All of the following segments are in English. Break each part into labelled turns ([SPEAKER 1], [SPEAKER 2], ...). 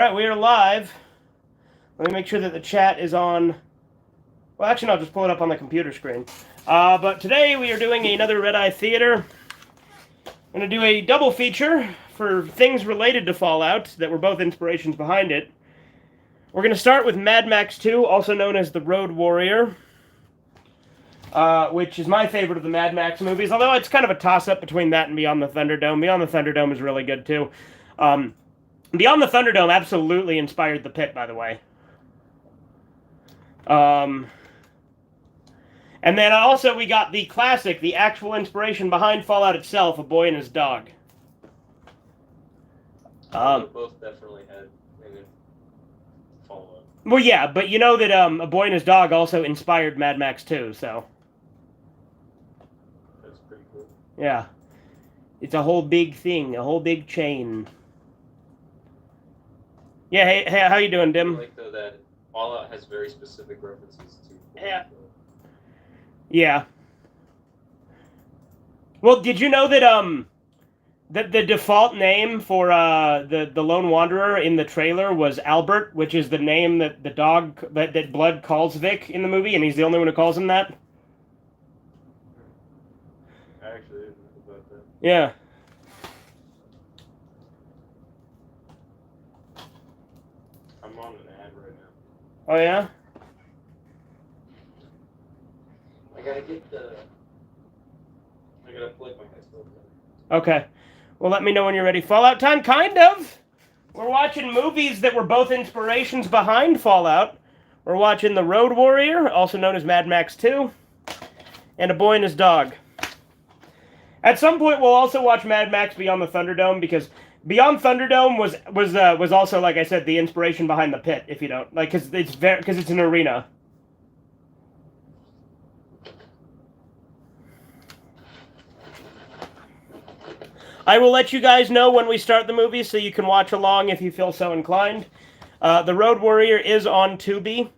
[SPEAKER 1] All right, we are live. Let me make sure that the chat is on. Well, actually, no, I'll just pull it up on the computer screen. But today we are doing another Redeye Theater. I'm going to do a double feature for things related to Fallout that were both inspirations behind it. We're going to start with Mad Max 2, also known as The Road Warrior, which is my favorite of the Mad Max movies, although it's kind of a toss-up between that and Beyond the Thunderdome. Beyond the Thunderdome is really good, too. Beyond the Thunderdome absolutely inspired The Pit, by the way. And then also we got the classic, the actual inspiration behind Fallout itself, A Boy and His Dog.
[SPEAKER 2] Both definitely had Fallout.
[SPEAKER 1] Well, yeah, but you know that A Boy and His Dog also inspired Mad Max 2, so...
[SPEAKER 2] That's pretty cool.
[SPEAKER 1] Yeah. It's a whole big thing, a whole big chain. Yeah, hey, how you doing, Dim?
[SPEAKER 2] I like, though, that Fallout has very specific references to...
[SPEAKER 1] Yeah. Yeah. Well, did you know that, that the default name for, the Lone Wanderer in the trailer was Albert, which is the name that the dog, that Blood calls Vic in the movie, and he's the only one who calls him that?
[SPEAKER 2] I actually didn't know about that.
[SPEAKER 1] Yeah.
[SPEAKER 2] I'm on an ad right now.
[SPEAKER 1] Oh, yeah?
[SPEAKER 2] I gotta plug my headphones in.
[SPEAKER 1] Okay. Well, let me know when you're ready. Fallout time, kind of. We're watching movies that were both inspirations behind Fallout. We're watching The Road Warrior, also known as Mad Max 2, and A Boy and His Dog. At some point, we'll also watch Mad Max Beyond the Thunderdome, because Beyond Thunderdome was also, like I said, the inspiration behind The Pit. If you don't like, because it's an arena. I will let you guys know when we start the movie, so you can watch along if you feel so inclined. The Road Warrior is on Tubi.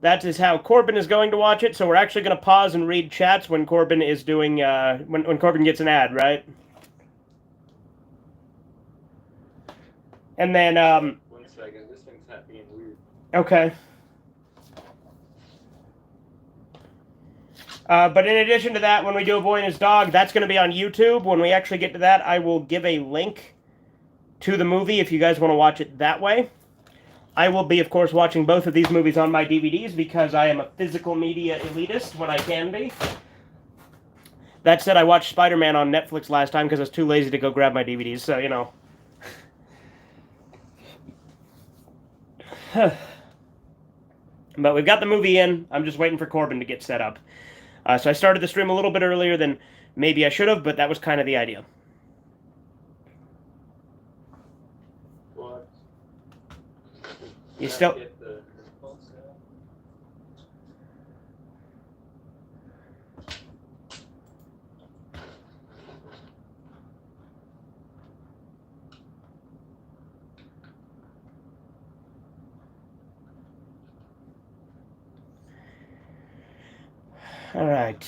[SPEAKER 1] That is how Corbin is going to watch it. So we're actually going to pause and read chats when Corbin is doing when Corbin gets an ad, right? And then
[SPEAKER 2] 1 second, this thing's not being weird.
[SPEAKER 1] Okay. But in addition to that, when we do A Boy and His Dog, that's going to be on YouTube. When we actually get to that, I will give a link to the movie if you guys want to watch it that way. I will be, of course, watching both of these movies on my DVDs because I am a physical media elitist when I can be. That said, I watched Spider-Man on Netflix last time because I was too lazy to go grab my DVDs, so, you know. But we've got the movie in. I'm just waiting for Corbin to get set up. So I started the stream a little bit earlier than maybe I should have, but that was kind of the idea.
[SPEAKER 2] What?
[SPEAKER 1] You still...
[SPEAKER 2] Get the headphones now?
[SPEAKER 1] All right.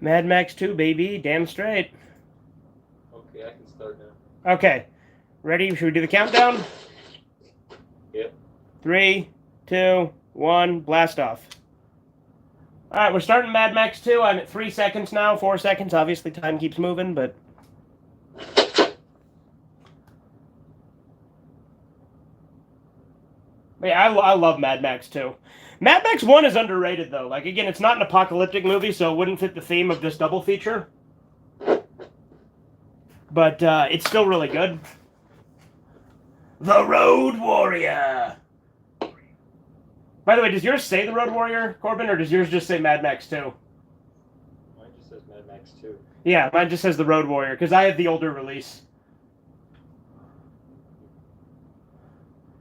[SPEAKER 1] Mad Max 2, baby. Damn straight.
[SPEAKER 2] Okay, I can start now.
[SPEAKER 1] Okay. Ready? Should we do the countdown?
[SPEAKER 2] Yep.
[SPEAKER 1] 3, 2, 1, blast off. Alright, we're starting Mad Max 2. I'm at 3 seconds now, 4 seconds. Obviously, time keeps moving, but... Yeah, I love Mad Max 2. Mad Max 1 is underrated, though. Like, again, it's not an apocalyptic movie, so it wouldn't fit the theme of this double feature. But, it's still really good. The Road Warrior! By the way, does yours say The Road Warrior, Corbin, or does yours just say Mad Max 2?
[SPEAKER 2] Mine just says Mad Max 2.
[SPEAKER 1] Yeah, mine just says The Road Warrior, because I have the older release.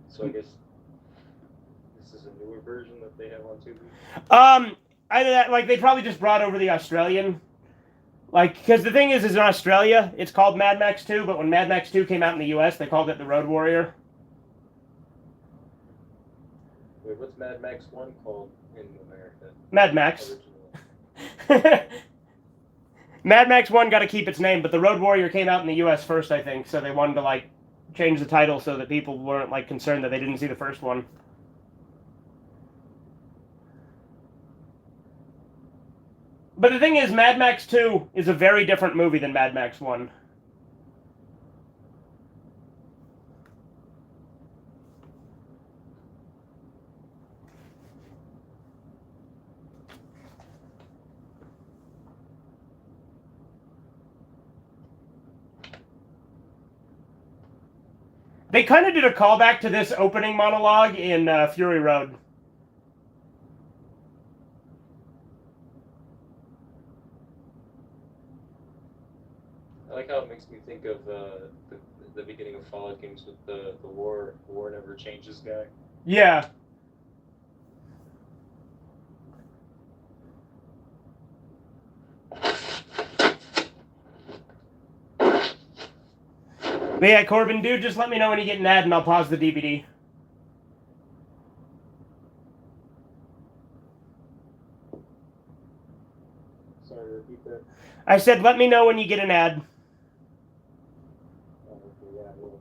[SPEAKER 2] So I guess this is a newer version that they have on Tubi?
[SPEAKER 1] Either that, like, they probably just brought over the Australian. Like, because the thing is in Australia, it's called Mad Max 2, but when Mad Max 2 came out in the US, they called it The Road Warrior.
[SPEAKER 2] Wait, what's Mad Max 1 called in America?
[SPEAKER 1] Mad Max.
[SPEAKER 2] Original.
[SPEAKER 1] Mad Max 1 got to keep its name, but the Road Warrior came out in the US first, I think, so they wanted to, like, change the title so that people weren't, like, concerned that they didn't see the first one. But the thing is, Mad Max 2 is a very different movie than Mad Max 1. They kind of did a callback to this opening monologue in Fury Road.
[SPEAKER 2] I like how it makes me think of the beginning of Fallout games with the war never changes guy.
[SPEAKER 1] Yeah. But yeah, Corbin, dude, just let me know when you get an ad and I'll pause the DVD.
[SPEAKER 2] Sorry, repeat that.
[SPEAKER 1] I said, let me know when you get an ad.
[SPEAKER 2] Oh, okay, yeah, I will.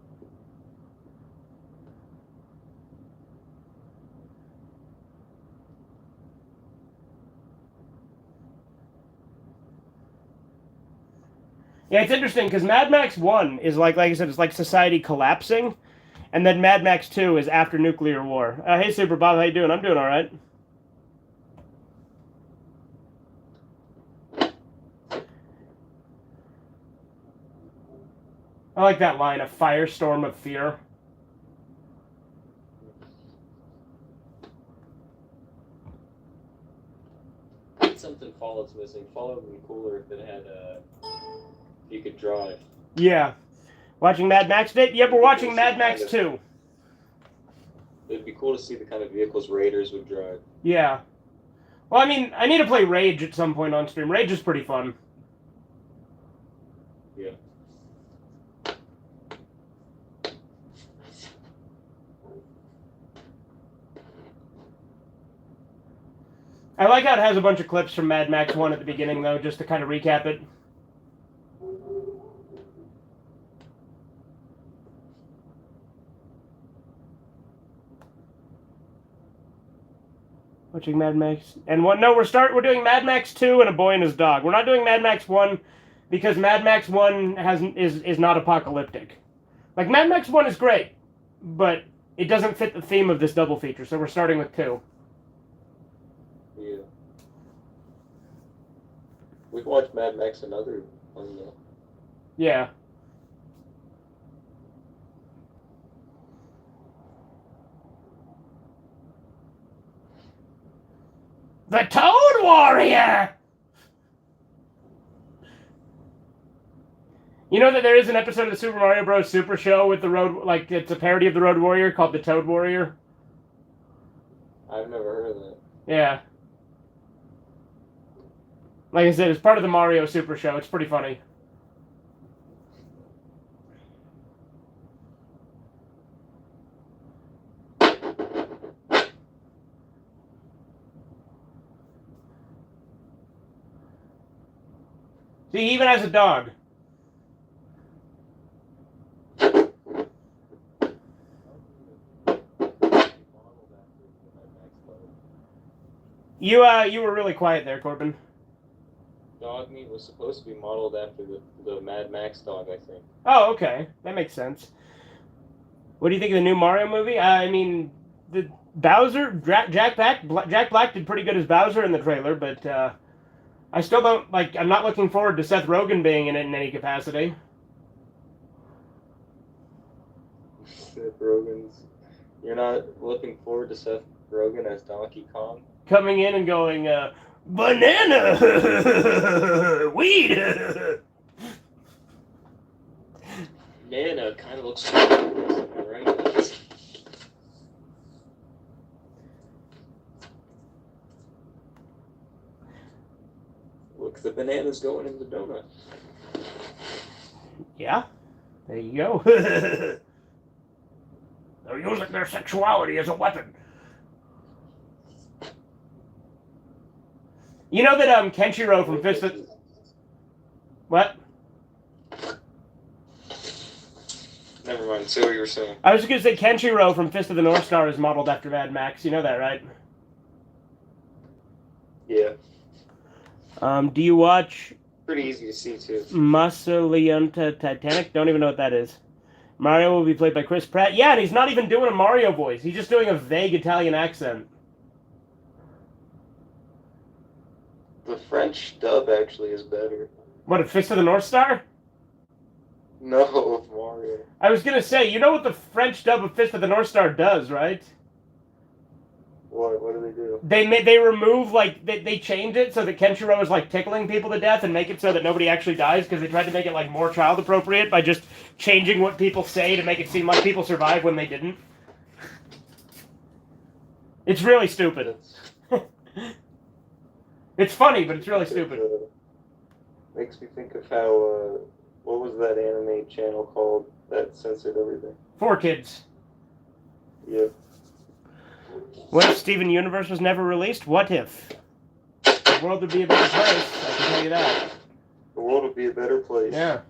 [SPEAKER 1] Yeah, it's interesting because Mad Max 1 is like I said, it's like society collapsing, and then Mad Max 2 is after nuclear war. Hey, Super Bob, how you doing? I'm doing all right. I like that line, a firestorm of fear.
[SPEAKER 2] Something Fallout's missing. Fallout would be cooler if it had you could drive.
[SPEAKER 1] Yeah. Watching Mad Max today? Yep, we're watching Mad Max 2.
[SPEAKER 2] It'd be cool to see the kind of vehicles raiders would drive.
[SPEAKER 1] Yeah. Well, I mean, I need to play Rage at some point on stream. Rage is pretty fun.
[SPEAKER 2] Yeah.
[SPEAKER 1] I like how it has a bunch of clips from Mad Max 1 at the beginning, though, just to kind of recap it. Watching Mad Max and one. No, we're doing Mad Max 2 and A Boy and His Dog. We're not doing Mad Max 1 because Mad Max 1 is not apocalyptic. Like Mad Max 1 is great, but it doesn't fit the theme of this double feature, so we're starting with 2.
[SPEAKER 2] Yeah. We can watch Mad Max another one though.
[SPEAKER 1] Yeah. The Toad Warrior! You know that there is an episode of the Super Mario Bros. Super Show with the Road, like, it's a parody of the Road Warrior called The Toad Warrior?
[SPEAKER 2] I've never heard of that.
[SPEAKER 1] Yeah. Like I said, it's part of the Mario Super Show. It's pretty funny. See, he even has a dog. You were really quiet there, Corbin.
[SPEAKER 2] Dog meat was supposed to be modeled after the Mad Max dog, I think.
[SPEAKER 1] Oh, okay. That makes sense. What do you think of the new Mario movie? I mean, the Bowser, Jack Black did pretty good as Bowser in the trailer, but I still don't, like, I'm not looking forward to Seth Rogen being in it in any capacity.
[SPEAKER 2] Seth Rogen's... You're not looking forward to Seth Rogen as Donkey Kong?
[SPEAKER 1] Coming in and going, banana! Weed!
[SPEAKER 2] Nana kind of looks like right? Look, the banana's going in the donut.
[SPEAKER 1] Yeah, there you go. They're using their sexuality as a weapon. You know that Kenshiro from Fist of... What?
[SPEAKER 2] Never mind. Say what you were saying.
[SPEAKER 1] I was just going to say Kenshiro from Fist of the North Star is modeled after Mad Max. You know that, right?
[SPEAKER 2] Yeah.
[SPEAKER 1] Do you watch
[SPEAKER 2] Pretty easy to see, too.
[SPEAKER 1] Masalienta Titanic? Don't even know what that is. Mario will be played by Chris Pratt. Yeah, and he's not even doing a Mario voice. He's just doing a vague Italian accent.
[SPEAKER 2] The French dub actually is better.
[SPEAKER 1] What, a Fist of the North Star?
[SPEAKER 2] No, of Mario.
[SPEAKER 1] I was going to say, you know what the French dub of Fist of the North Star does, right?
[SPEAKER 2] What? What do they do?
[SPEAKER 1] They remove, like, they change it so that Kenshiro is, like, tickling people to death and make it so that nobody actually dies because they tried to make it, like, more child appropriate by just changing what people say to make it seem like people survive when they didn't. It's really stupid. It's funny, but it's really stupid.
[SPEAKER 2] Makes me think of how, what was that anime channel called that censored everything?
[SPEAKER 1] 4Kids.
[SPEAKER 2] Yep.
[SPEAKER 1] What if Steven Universe was never released? What if? The world would be a better place, I can tell you that.
[SPEAKER 2] The world would be a better place.
[SPEAKER 1] Yeah.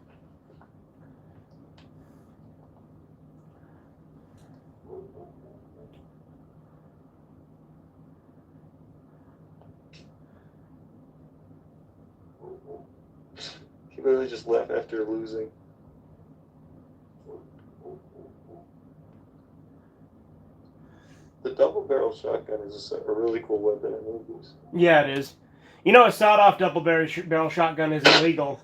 [SPEAKER 2] He literally just left after losing. The double-barrel shotgun is a really cool weapon in movies.
[SPEAKER 1] Yeah, it is. You know, a sawed-off double-barrel shotgun is illegal.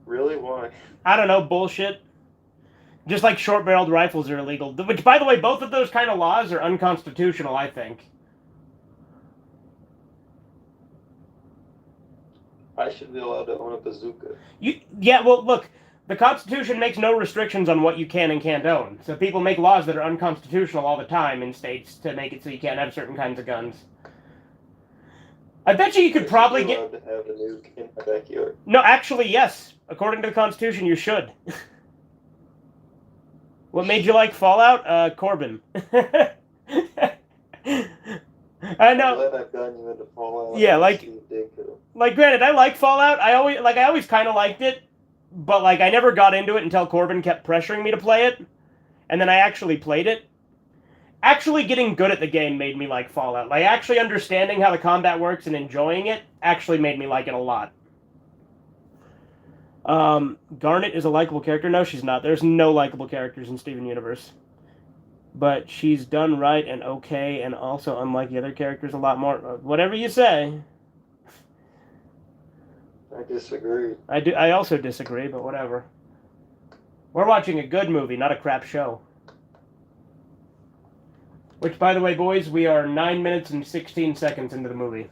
[SPEAKER 2] Really? Why?
[SPEAKER 1] I don't know, bullshit. Just like short-barreled rifles are illegal. Which, by the way, both of those kind of laws are unconstitutional, I think.
[SPEAKER 2] I should be allowed to own a bazooka.
[SPEAKER 1] Yeah, well, look, the Constitution makes no restrictions on what you can and can't own. So people make laws that are unconstitutional all the time in states to make it so you can't have certain kinds of guns. I bet you could probably get...
[SPEAKER 2] allowed to have a nuke in my backyard.
[SPEAKER 1] No, actually, yes. According to the Constitution, you should. What made you like Fallout? Corbin. I know.
[SPEAKER 2] I'm glad I've gotten you into Fallout.
[SPEAKER 1] Yeah, like granted, I like Fallout. I always kind of liked it, but like I never got into it until Corbin kept pressuring me to play it, and then I actually played it. Actually getting good at the game made me like Fallout. Like actually understanding how the combat works and enjoying it actually made me like it a lot. Garnet is a likable character. No, she's not. There's no likable characters in Steven Universe. But she's done right and okay, and also, unlike the other characters, a lot more... whatever you say.
[SPEAKER 2] I disagree.
[SPEAKER 1] I also disagree, but whatever. We're watching a good movie, not a crap show. Which, by the way, boys, we are 9 minutes and 16 seconds into the movie.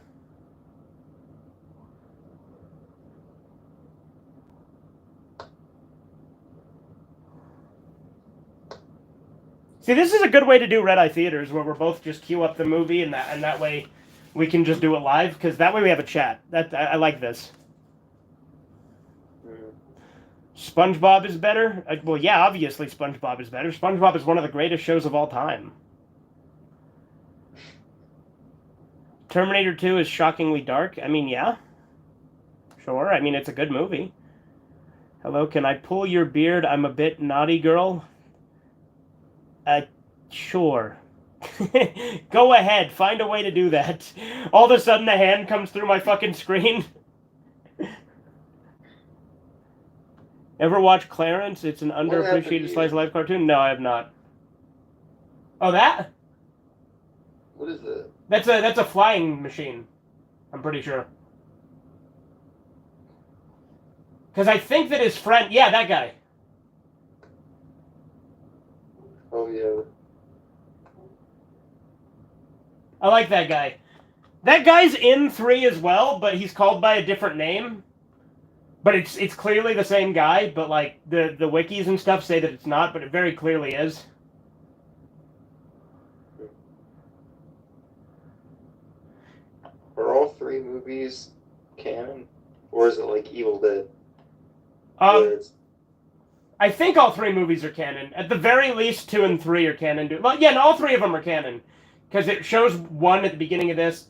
[SPEAKER 1] See, this is a good way to do Redeye Theaters, where we're both just queue up the movie, and that way we can just do it live, because that way we have a chat. I like this. SpongeBob is better? Well, yeah, obviously SpongeBob is better. SpongeBob is one of the greatest shows of all time. Terminator 2 is shockingly dark. I mean, yeah. Sure, I mean, it's a good movie. Hello, can I pull your beard? I'm a bit naughty, girl. Sure. Go ahead, find a way to do that. All of a sudden a hand comes through my fucking screen. Ever watch Clarence? It's an underappreciated slice of life cartoon? No, I have not. Oh, that?
[SPEAKER 2] What is that?
[SPEAKER 1] That's a flying machine. I'm pretty sure. Because I think that his friend... Yeah, that guy.
[SPEAKER 2] Oh, yeah.
[SPEAKER 1] I like that guy. That guy's in 3 as well, but he's called by a different name. But it's clearly the same guy, but like the wikis and stuff say that it's not, but it very clearly is.
[SPEAKER 2] Are all 3 movies canon? Or is it like Evil Dead?
[SPEAKER 1] I think all 3 movies are canon. At the very least, 2 and 3 are canon. Well, yeah, no, all 3 of them are canon. because it shows one at the beginning of this.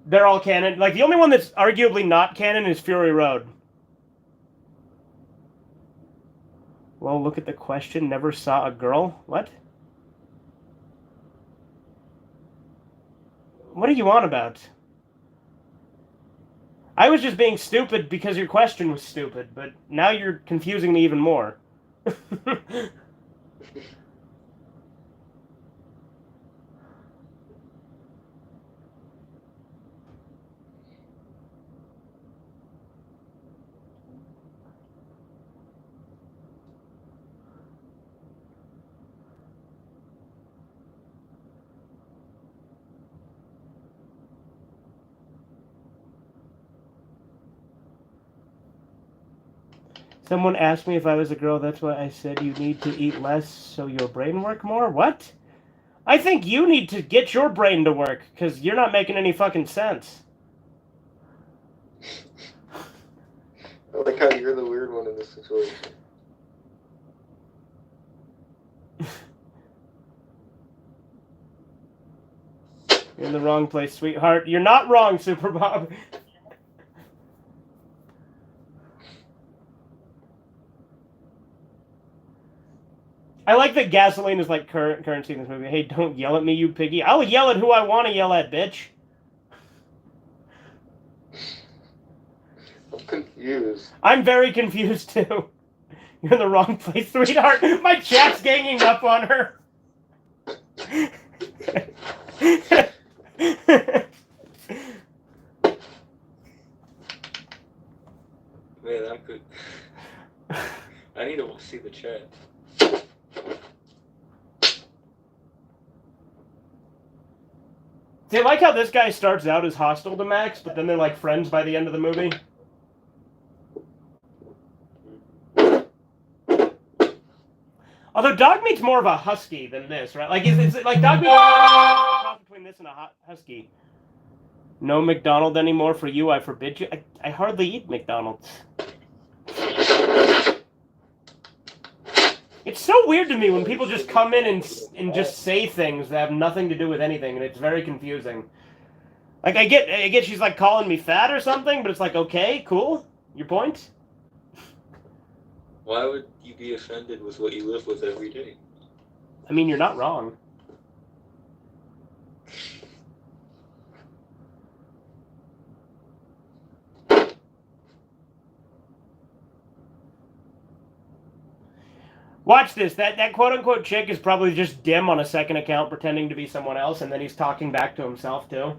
[SPEAKER 1] They're all canon. Like, the only one that's arguably not canon is Fury Road. Well, look at the question. Never saw a girl. What? What are you on about? I was just being stupid because your question was stupid, but now you're confusing me even more. Someone asked me if I was a girl. That's why I said you need to eat less so your brain work more. What? I think you need to get your brain to work, because you're not making any fucking sense.
[SPEAKER 2] I like how you're the weird one in this situation.
[SPEAKER 1] You're in the wrong place, sweetheart. You're not wrong, Super Bob. I like that gasoline is like currency in this movie. Hey, don't yell at me, you piggy. I'll yell at who I want to yell at, bitch.
[SPEAKER 2] I'm confused.
[SPEAKER 1] I'm very confused, too. You're in the wrong place, sweetheart. My chat's ganging up on her.
[SPEAKER 2] Man, I'm good. I need to see the chat.
[SPEAKER 1] See, I like how this guy starts out as hostile to Max, but then they're like friends by the end of the movie. Although Dogmeat's more of a husky than this, right? Like, it's like Dogmeat is a cross between this and a husky. No McDonald's anymore for you, I forbid you. I hardly eat McDonald's. It's so weird to me when people just come in and just say things that have nothing to do with anything, and it's very confusing. Like, I get she's like calling me fat or something, but it's like, okay, cool. Your point?
[SPEAKER 2] Why would you be offended with what you live with every day?
[SPEAKER 1] I mean, you're not wrong. Watch this. That quote-unquote chick is probably just Dim on a second account pretending to be someone else, and then he's talking back to himself, too.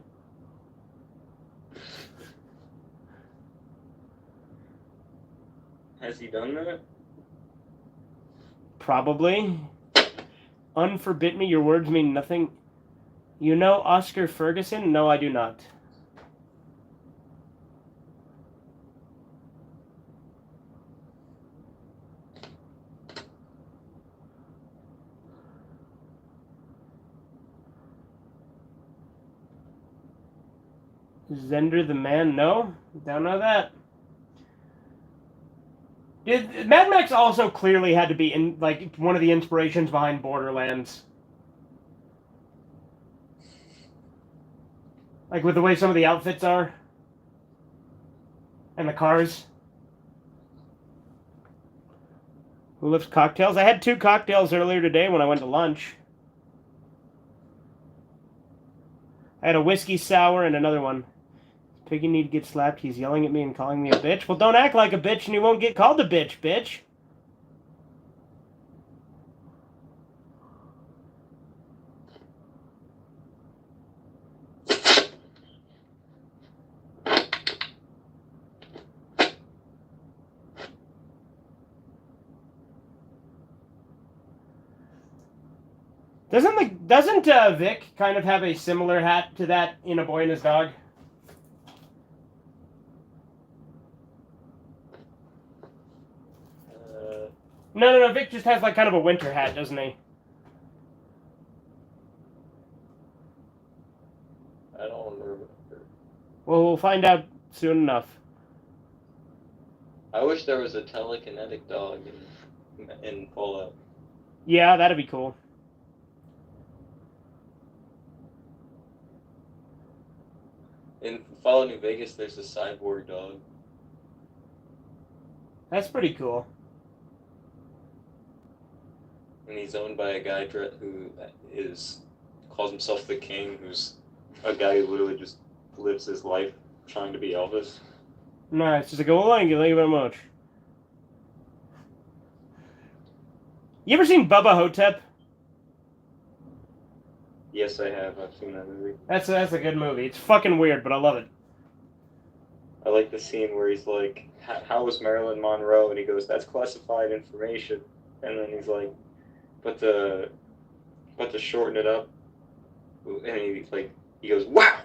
[SPEAKER 2] Has he done that?
[SPEAKER 1] Probably. Unforbid me, your words mean nothing. You know Oscar Ferguson? No, I do not. Zender the Man? No? Don't know that. Mad Max also clearly had to be in like one of the inspirations behind Borderlands. Like with the way some of the outfits are. And the cars. Who loves cocktails? I had 2 cocktails earlier today when I went to lunch. I had a whiskey sour and another one. Piggy need to get slapped. He's yelling at me and calling me a bitch. Well, don't act like a bitch and you won't get called a bitch, bitch. Doesn't Vic kind of have a similar hat to that in A Boy and His Dog? No. Vic just has like kind of a winter hat, doesn't he?
[SPEAKER 2] I don't remember.
[SPEAKER 1] Well, we'll find out soon enough.
[SPEAKER 2] I wish there was a telekinetic dog in Fallout.
[SPEAKER 1] Yeah, that'd be cool.
[SPEAKER 2] In Fallout New Vegas, there's a cyborg dog.
[SPEAKER 1] That's pretty cool.
[SPEAKER 2] And he's owned by a guy who calls himself the King, who's a guy who literally just lives his life trying to be Elvis.
[SPEAKER 1] Nice. Just like, well, thank you very much. You ever seen Bubba Hotep?
[SPEAKER 2] Yes, I have. I've seen that movie.
[SPEAKER 1] That's a good movie. It's fucking weird, but I love it.
[SPEAKER 2] I like the scene where he's like, "How was Marilyn Monroe?" And he goes, "That's classified information." And then he's like, "But to shorten it up," and he goes, "Wow."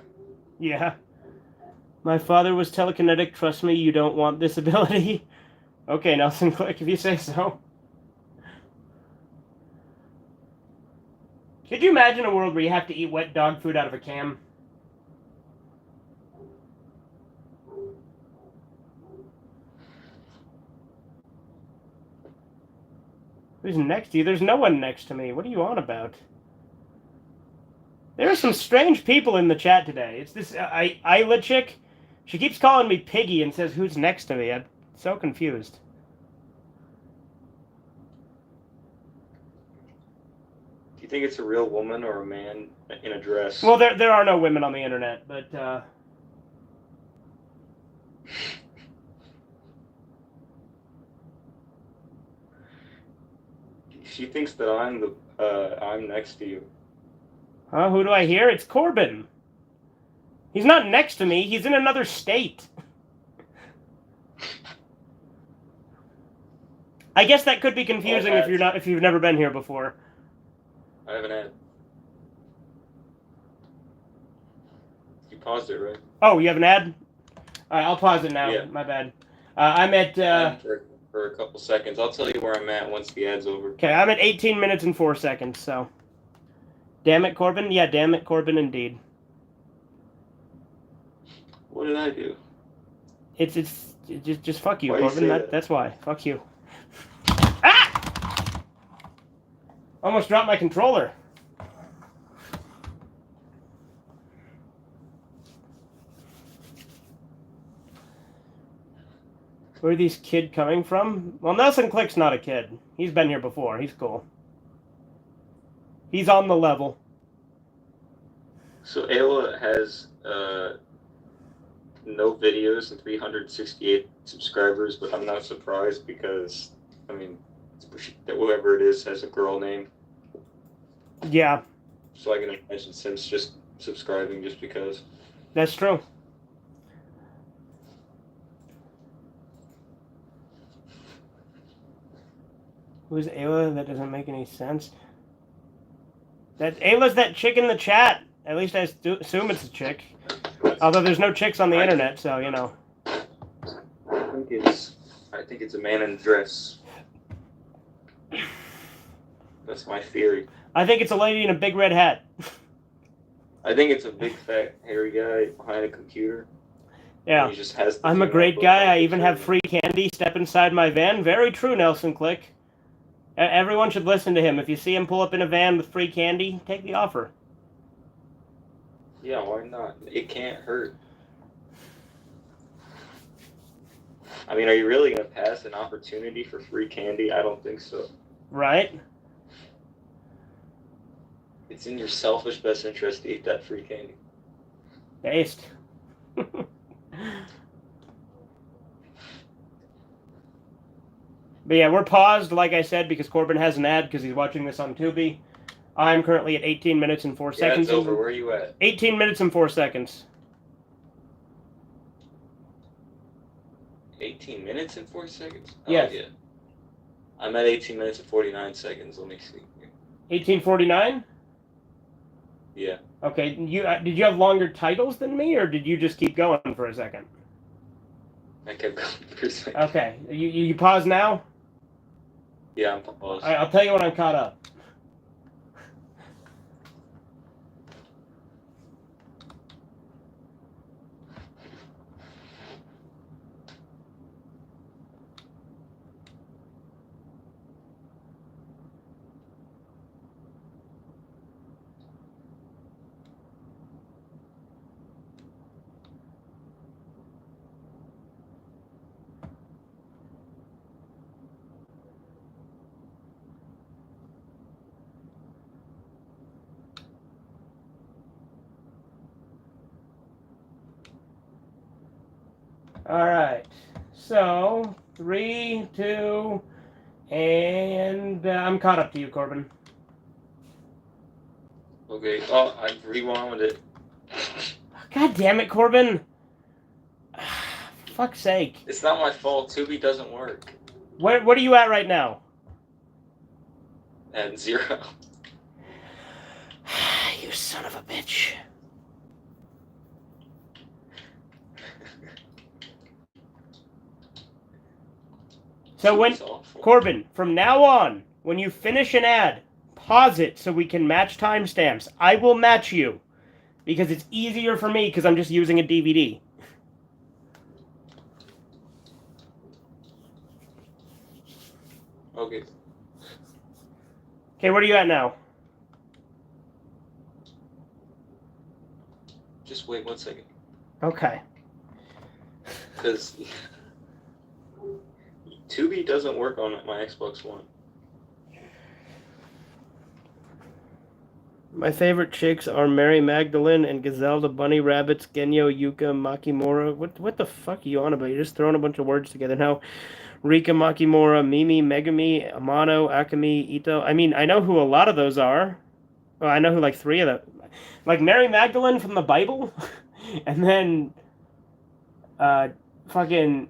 [SPEAKER 1] Yeah. My father was telekinetic. Trust me, you don't want this ability. Okay, Nelson, click if you say so. Could you imagine a world where you have to eat wet dog food out of a can? Who's next to you? There's no one next to me. What are you on about? There are some strange people in the chat today. It's this Isla chick. She keeps calling me Piggy and says, "Who's next to me?" I'm so confused.
[SPEAKER 2] Do you think it's a real woman or a man in a dress?
[SPEAKER 1] Well, there are no women on the internet, but
[SPEAKER 2] She thinks that I'm next to you.
[SPEAKER 1] huh? Who do I hear? It's Corbin. He's not next to me. He's in another state. I guess that could be confusing if you've never been here before.
[SPEAKER 2] I have an ad. You paused it, right?
[SPEAKER 1] Oh, you have an ad? All right, I'll pause it now.
[SPEAKER 2] Yeah.
[SPEAKER 1] My bad. I'm at...
[SPEAKER 2] For a couple seconds. I'll tell you where I'm at once the ad's over.
[SPEAKER 1] Okay, I'm at 18 minutes and 4 seconds, so... Damn it, Corbin? Yeah, damn it, Corbin, indeed.
[SPEAKER 2] What did I do?
[SPEAKER 1] It's just fuck you,
[SPEAKER 2] Why
[SPEAKER 1] Corbin.
[SPEAKER 2] you say that?
[SPEAKER 1] That's why. Fuck you. Ah! Almost dropped my controller. Where are these kids coming from? Well, Nelson Click's not a kid. He's been here before. He's cool. He's on the level.
[SPEAKER 2] So Ayla has no videos and 368 subscribers, but I'm not surprised because, I mean, whoever it is has a girl name.
[SPEAKER 1] Yeah.
[SPEAKER 2] So I can imagine Sims just subscribing just because.
[SPEAKER 1] That's true. Who's Ayla? That doesn't make any sense. Ayla's that chick in the chat. At least I assume it's a chick. Although there's no chicks on the internet, so, you know.
[SPEAKER 2] I think it's a man in a dress. That's my theory.
[SPEAKER 1] I think it's a lady in a big red hat.
[SPEAKER 2] I think it's a big, fat, hairy guy behind a computer.
[SPEAKER 1] Yeah.
[SPEAKER 2] He just has
[SPEAKER 1] I'm a great guy. I even have free candy. Step inside my van. Very true, Nelson Click. Everyone should listen to him. If you see him pull up in a van with free candy, take the offer.
[SPEAKER 2] Yeah, why not? It can't hurt. I mean, are you really going to pass an opportunity for free candy? I don't think so.
[SPEAKER 1] Right?
[SPEAKER 2] It's in your selfish best interest to eat that free candy.
[SPEAKER 1] Based. But yeah, we're paused, like I said, because Corbin has an ad because he's watching this on Tubi. I'm currently at 18 minutes and 4 seconds.
[SPEAKER 2] Yeah, it's over. Where are you at?
[SPEAKER 1] 18 minutes and 4 seconds.
[SPEAKER 2] 18 minutes and 4 seconds?
[SPEAKER 1] Yes.
[SPEAKER 2] Oh, yeah. I'm at 18 minutes and 49 seconds. Let me see.
[SPEAKER 1] 1849?
[SPEAKER 2] Yeah.
[SPEAKER 1] Okay. Did you have longer titles than me, or did you just keep going for a second?
[SPEAKER 2] I kept going for a second.
[SPEAKER 1] Okay. You pause now?
[SPEAKER 2] Yeah, I'm paused.
[SPEAKER 1] All right, I'll tell you when I'm caught up. All right. So 3, 2, and I'm caught up to you, Corbin.
[SPEAKER 2] Okay. Oh, I rewound it.
[SPEAKER 1] God damn it, Corbin! For fuck's sake.
[SPEAKER 2] It's not my fault. Tubi doesn't work.
[SPEAKER 1] What are you at right now?
[SPEAKER 2] At 0.
[SPEAKER 1] You son of a bitch. So when Corbin, from now on, when you finish an ad, pause it so we can match timestamps. I will match you because it's easier for me because I'm just using a DVD.
[SPEAKER 2] Okay.
[SPEAKER 1] Okay, where are you at now?
[SPEAKER 2] Just wait 1 second.
[SPEAKER 1] Okay.
[SPEAKER 2] Because Tubi doesn't work on my Xbox One.
[SPEAKER 1] My favorite chicks are Mary Magdalene and Gazelle, the Bunny Rabbits, Genyo, Yuka, Makimura. What the fuck are you on about? You're just throwing a bunch of words together now. Rika, Makimura, Mimi, Megami, Amano, Akemi, Ito. I mean, I know who a lot of those are. Well, I know who like 3 of them. Like Mary Magdalene from the Bible. And then fucking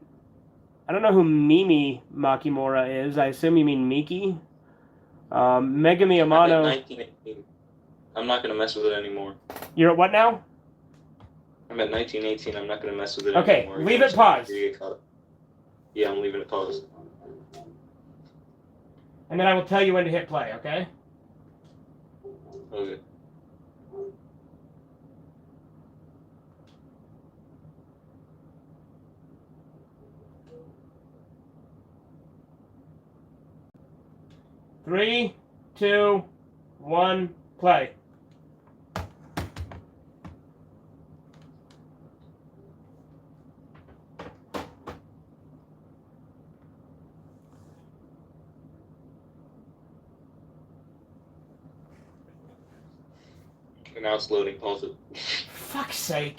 [SPEAKER 1] I don't know who Mimi Makimura is. I assume you mean Miki. Megami Amano.
[SPEAKER 2] 1918. I'm not gonna mess with it anymore.
[SPEAKER 1] You're at what now?
[SPEAKER 2] I'm at 1918. I'm not gonna mess with it
[SPEAKER 1] Okay,
[SPEAKER 2] anymore.
[SPEAKER 1] leave it paused.
[SPEAKER 2] Yeah, I'm leaving it paused.
[SPEAKER 1] And then I will tell you when to hit play, okay?
[SPEAKER 2] Okay.
[SPEAKER 1] Three, 2, 1, play.
[SPEAKER 2] And now it's loading. Pause it.
[SPEAKER 1] Fuck's sake.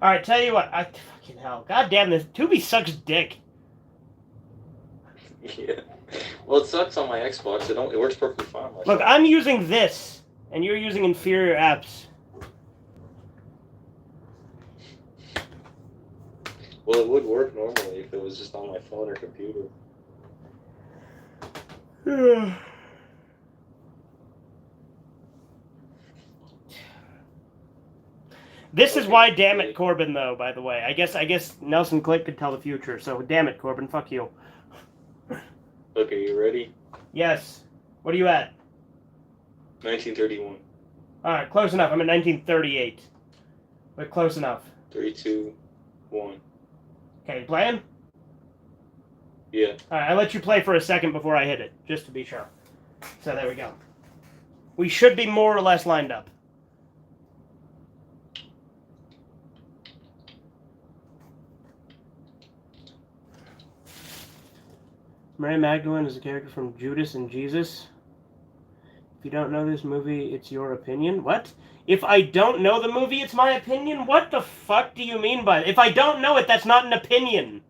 [SPEAKER 1] Alright, tell you what. Fucking hell. God damn this. Tubi sucks dick.
[SPEAKER 2] Yeah. Well, it sucks on my Xbox. It works perfectly fine.
[SPEAKER 1] Look, I'm using this, and you're using inferior apps.
[SPEAKER 2] Well, it would work normally if it was just on my phone or computer.
[SPEAKER 1] This is why, damn it, Corbin, though, by the way. I guess Nelson Click could tell the future, so damn it, Corbin, fuck you.
[SPEAKER 2] Okay, you ready?
[SPEAKER 1] Yes. What are you at?
[SPEAKER 2] 1931.
[SPEAKER 1] Alright, close enough. I'm at 1938. But close enough.
[SPEAKER 2] 3, 2, 1.
[SPEAKER 1] Okay, playing?
[SPEAKER 2] Yeah.
[SPEAKER 1] Alright, I let you play for a second before I hit it, just to be sure. So there we go. We should be more or less lined up. Mary Magdalene is a character from Judas and Jesus. If you don't know this movie, it's your opinion. What? If I don't know the movie, it's my opinion? What the fuck do you mean by that? If I don't know it, that's not an opinion.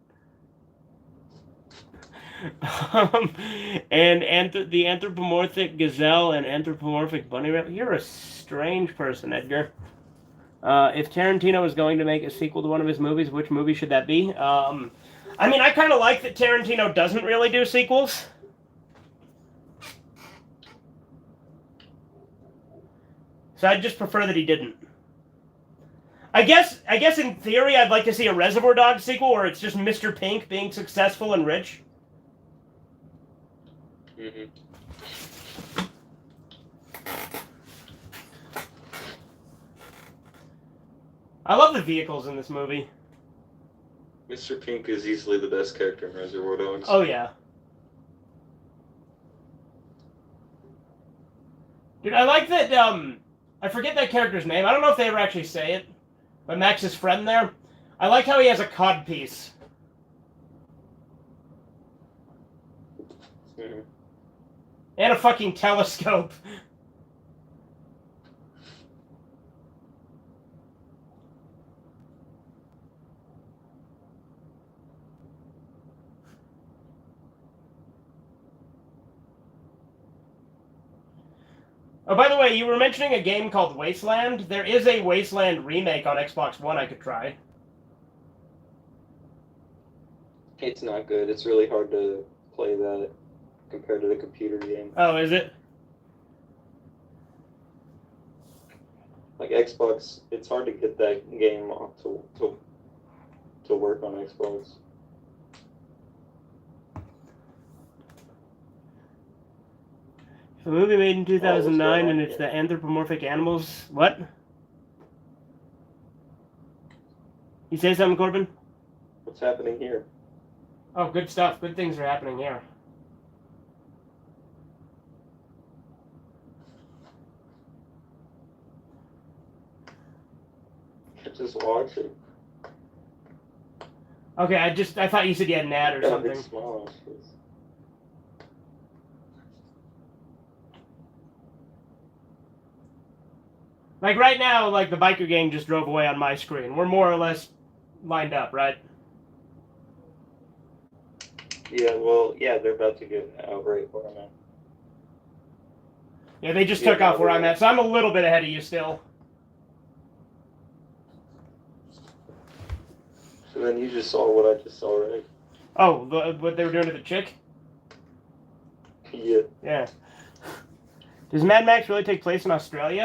[SPEAKER 1] And the anthropomorphic gazelle and anthropomorphic bunny rabbit. You're a strange person, Edgar. If Tarantino is going to make a sequel to one of his movies, which movie should that be? I mean, I kind of like that Tarantino doesn't really do sequels. So I'd just prefer that he didn't. I guess in theory I'd like to see a Reservoir Dogs sequel where it's just Mr. Pink being successful and rich.
[SPEAKER 2] Mm-hmm.
[SPEAKER 1] I love the vehicles in this movie.
[SPEAKER 2] Mr. Pink is easily the best character in Reservoir Dogs.
[SPEAKER 1] Oh, yeah. Dude, I like that, I forget that character's name. I don't know if they ever actually say it. But Max's friend there. I like how he has a codpiece.
[SPEAKER 2] Mm-hmm.
[SPEAKER 1] And a fucking telescope. Oh, by the way, you were mentioning a game called Wasteland. There is a Wasteland remake on Xbox One I could try.
[SPEAKER 2] It's not good. It's really hard to play that compared to the computer game.
[SPEAKER 1] Oh, is it?
[SPEAKER 2] Like Xbox, it's hard to get that game to work on Xbox.
[SPEAKER 1] A movie made in 2009 and it's
[SPEAKER 2] here?
[SPEAKER 1] the anthropomorphic animals. What? You say something, Corbin?
[SPEAKER 2] What's happening here?
[SPEAKER 1] Oh, good stuff. Good things are happening here.
[SPEAKER 2] Just watching.
[SPEAKER 1] Okay, I thought you said you had an ad or
[SPEAKER 2] Got a
[SPEAKER 1] something.
[SPEAKER 2] big smile on his face.
[SPEAKER 1] Like right now, like the biker gang just drove away on my screen. We're more or less lined up, right?
[SPEAKER 2] Yeah, well, yeah, they're about to get out right where I'm at.
[SPEAKER 1] Yeah, they just
[SPEAKER 2] Yeah,
[SPEAKER 1] took off where I'm
[SPEAKER 2] they're-
[SPEAKER 1] at, so I'm a little bit ahead of you still.
[SPEAKER 2] So then you just saw what I just saw, right?
[SPEAKER 1] Oh, what they were doing to the chick?
[SPEAKER 2] Yeah.
[SPEAKER 1] Yeah. Does Mad Max really take place in Australia?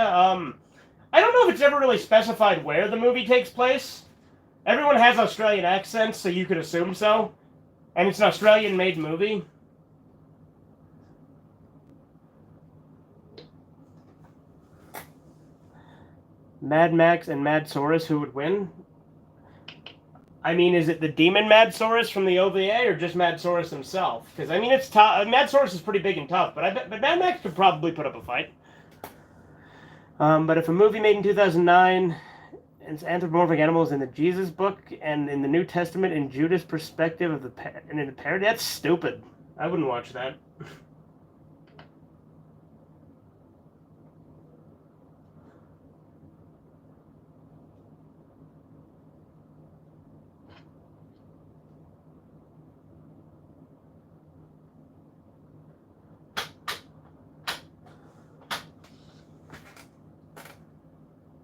[SPEAKER 1] I don't know if it's ever really specified where the movie takes place. Everyone has Australian accents, so you could assume so. And it's an Australian-made movie. Mad Max and Mad Saurus, who would win? I mean, is it the demon Mad Saurus from the OVA or just Mad Saurus himself? Because, I mean, it's tough. Mad Saurus is pretty big and tough, but Mad Max could probably put up a fight. But if a movie made in 2009, it's anthropomorphic animals in the Jesus book and in the New Testament in Judas' perspective of and in the parody, that's stupid. I wouldn't watch that.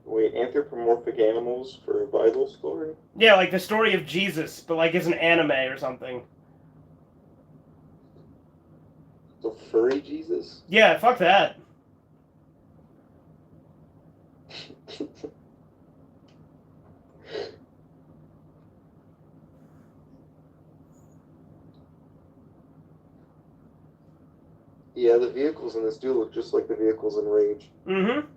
[SPEAKER 2] Wait, anthropomorphic animals for a Bible story?
[SPEAKER 1] Yeah, like the story of Jesus, but like it's an anime or something.
[SPEAKER 2] The furry Jesus?
[SPEAKER 1] Yeah, fuck that.
[SPEAKER 2] Yeah, the vehicles in this do look just like the vehicles in Rage.
[SPEAKER 1] Mm-hmm.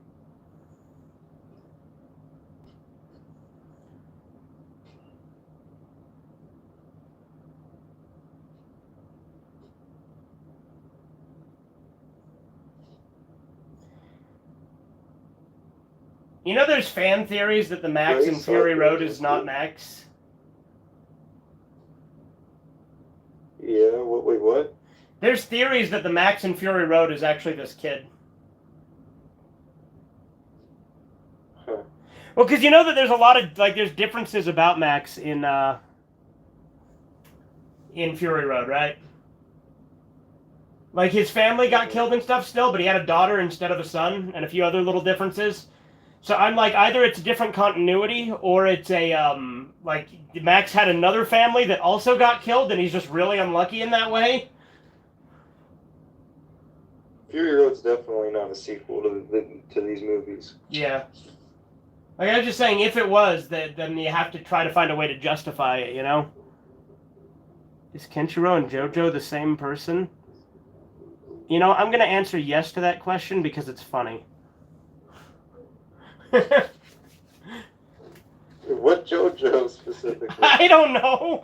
[SPEAKER 1] You know there's fan theories that the Max in Fury Road is not Max?
[SPEAKER 2] Yeah, wait, what?
[SPEAKER 1] There's theories that the Max in Fury Road is actually this kid.
[SPEAKER 2] Huh.
[SPEAKER 1] Well, because you know that there's a lot of, like, there's differences about Max in Fury Road, right? Like, his family got killed and stuff still, but he had a daughter instead of a son, and a few other little differences. So I'm like, either it's a different continuity, or it's a, like, Max had another family that also got killed, and he's just really unlucky in that way.
[SPEAKER 2] Fury Road's definitely not a sequel to these movies.
[SPEAKER 1] Yeah. Like, I was just saying, if it was, then you have to try to find a way to justify it, you know? Is Kenshiro and JoJo the same person? You know, I'm going to answer yes to that question because it's funny.
[SPEAKER 2] What JoJo specifically?
[SPEAKER 1] I don't know.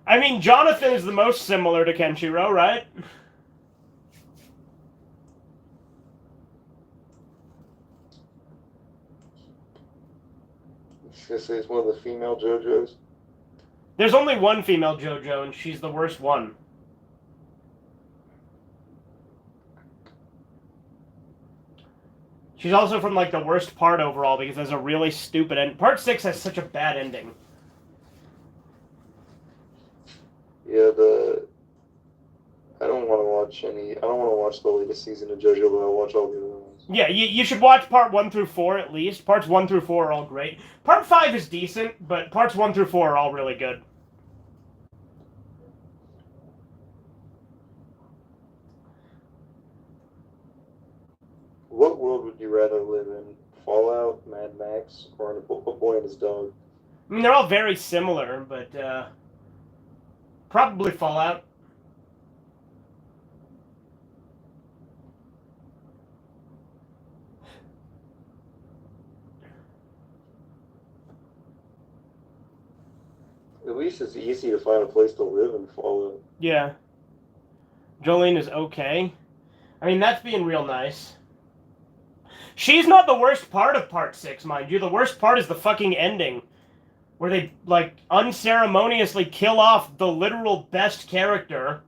[SPEAKER 1] I mean, Jonathan is the most similar to Kenshiro, right?
[SPEAKER 2] This is one of the female JoJos.
[SPEAKER 1] There's only one female JoJo, and she's the worst one. She's also from, like, the worst part overall, because there's a really stupid end. Part 6 has such a bad ending.
[SPEAKER 2] Yeah, I don't want to watch any. I don't want to watch the latest season of JoJo, but I'll watch all the other ones.
[SPEAKER 1] Yeah, you should watch part 1 through 4 at least. Parts 1 through 4 are all great. Part 5 is decent, but parts 1 through 4 are all really good.
[SPEAKER 2] What world would you rather live in? Fallout, Mad Max, or in A Boy and His Dog?
[SPEAKER 1] I mean, they're all very similar, but probably Fallout.
[SPEAKER 2] At least it's easy to find a place to live in Fallout.
[SPEAKER 1] Yeah. Jolene is okay. I mean, that's being real nice. She's not the worst part of part 6, mind you. The worst part is the fucking ending. Where they, like, unceremoniously kill off the literal best character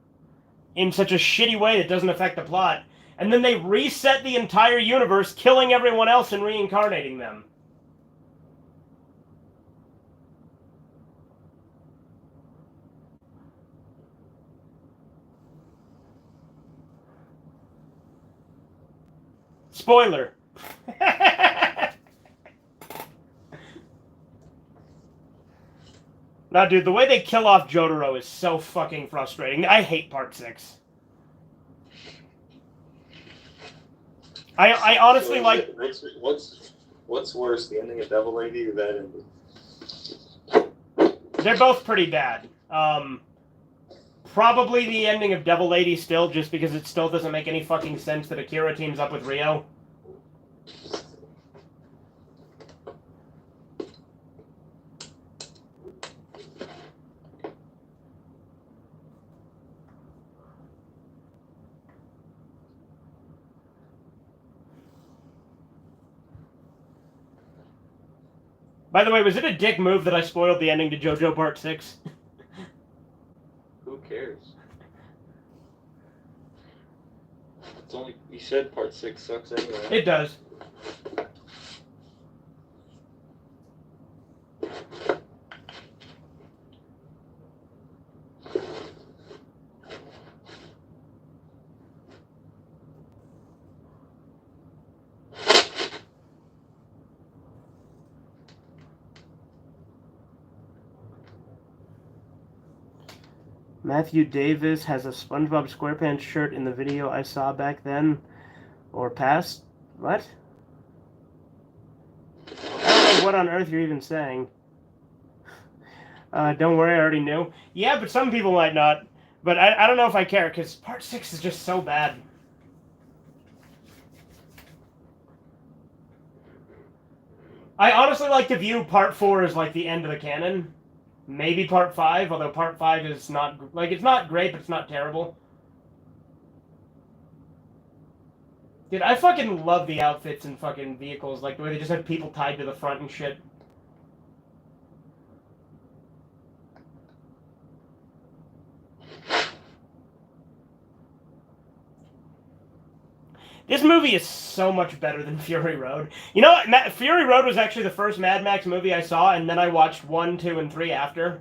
[SPEAKER 1] in such a shitty way that doesn't affect the plot. And then they reset the entire universe, killing everyone else and reincarnating them. Spoiler. Nah, dude, the way they kill off Jotaro is so fucking frustrating. I hate part 6. I honestly
[SPEAKER 2] So
[SPEAKER 1] like...
[SPEAKER 2] What's worse, the ending of Devil Lady or that ending?
[SPEAKER 1] They're both pretty bad. Probably the ending of Devil Lady still, just because it still doesn't make any fucking sense that Akira teams up with Rio. By the way, was it a dick move that I spoiled the ending to JoJo Part 6?
[SPEAKER 2] Who cares? It's only you said part 6 sucks anyway.
[SPEAKER 1] It does. Matthew Davis has a SpongeBob SquarePants shirt in the video I saw back then. Or past? What? I don't know what on earth you're even saying. Don't worry, I already knew. Yeah, but some people might not. But I don't know if I care, because part 6 is just so bad. I honestly like to view part 4 as like the end of the canon. Maybe part 5, although part 5 is not... Like, it's not great, but it's not terrible. Dude, I fucking love the outfits and fucking vehicles. Like, the way they just have people tied to the front and shit. This movie is so much better than Fury Road. You know what? Fury Road was actually the first Mad Max movie I saw, and then I watched 1, 2, and 3 after.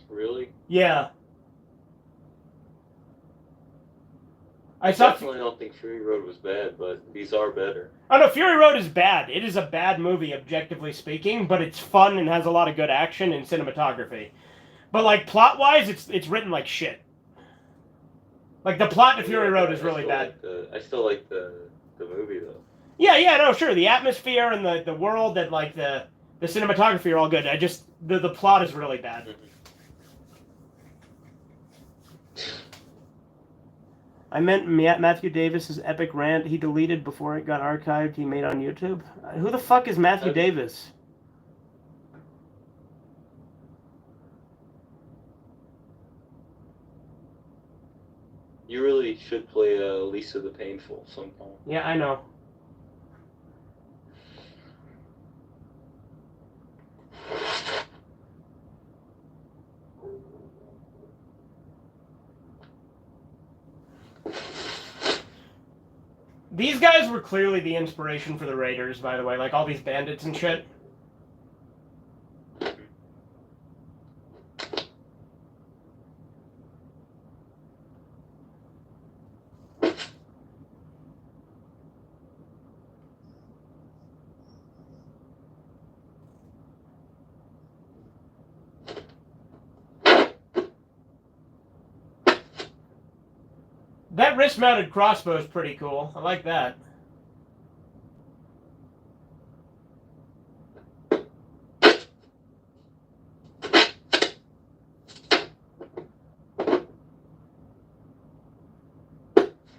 [SPEAKER 2] Really?
[SPEAKER 1] Yeah.
[SPEAKER 2] I definitely don't think Fury Road was bad, but these are better.
[SPEAKER 1] Oh no, Fury Road is bad. It is a bad movie, objectively speaking, but it's fun and has a lot of good action and cinematography. But like plot-wise, it's written like shit. Like the plot to Fury Road is really bad.
[SPEAKER 2] I still like the movie though.
[SPEAKER 1] Yeah, no, sure. The atmosphere and the world and like the cinematography are all good. I just the plot is really bad.
[SPEAKER 2] Mm-hmm.
[SPEAKER 1] I meant Matthew Davis's epic rant he deleted before it got archived he made on YouTube. Who the fuck is Matthew Davis?
[SPEAKER 2] You really should play Lisa the Painful sometime.
[SPEAKER 1] Yeah, I know. These guys were clearly the inspiration for the Raiders, by the way. Like, all these bandits and shit. That wrist-mounted crossbow is pretty cool. I like that.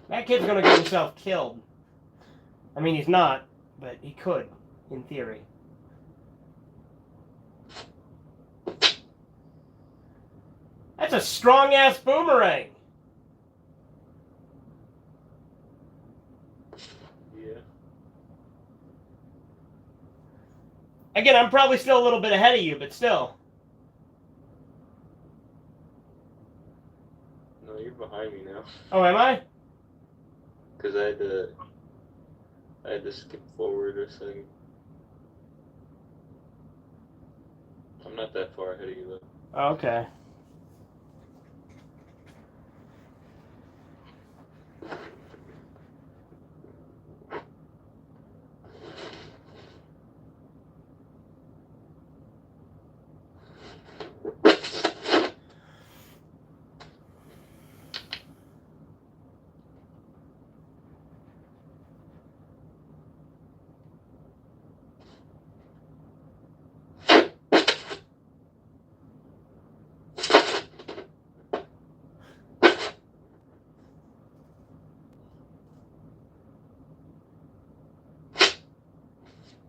[SPEAKER 1] That kid's gonna get himself killed. I mean, he's not, but he could, in theory. That's a strong-ass boomerang.
[SPEAKER 2] Yeah.
[SPEAKER 1] Again, I'm probably still a little bit ahead of you, but still.
[SPEAKER 2] No, you're behind me now.
[SPEAKER 1] Oh, am I?
[SPEAKER 2] Because I had to skip forward a second. I'm not that far ahead of you though.
[SPEAKER 1] Oh, okay.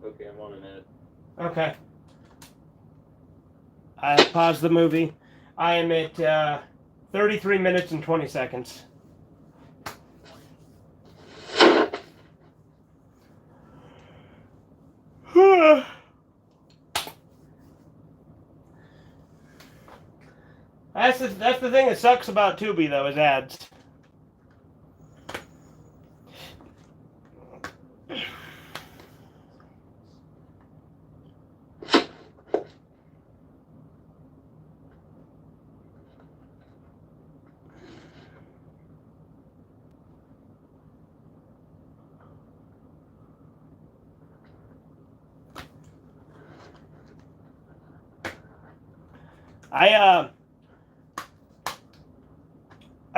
[SPEAKER 2] Okay, I'm on an ad.
[SPEAKER 1] Okay. I paused the movie. I am at 33 minutes and 20 seconds. That's the thing that sucks about Tubi, though, is ads.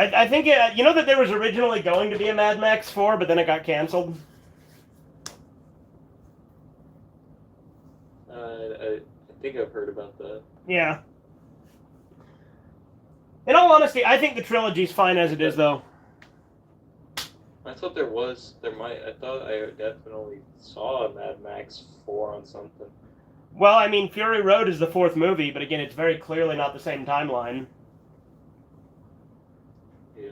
[SPEAKER 1] I think you know that there was originally going to be a Mad Max 4, but then it got canceled.
[SPEAKER 2] I think I've heard about that.
[SPEAKER 1] Yeah. In all honesty, I think the trilogy's fine as it is, though.
[SPEAKER 2] I thought I thought I definitely saw a Mad Max 4 on something.
[SPEAKER 1] Well, I mean, Fury Road is the fourth movie, but again, it's very clearly not the same timeline.
[SPEAKER 2] Yeah.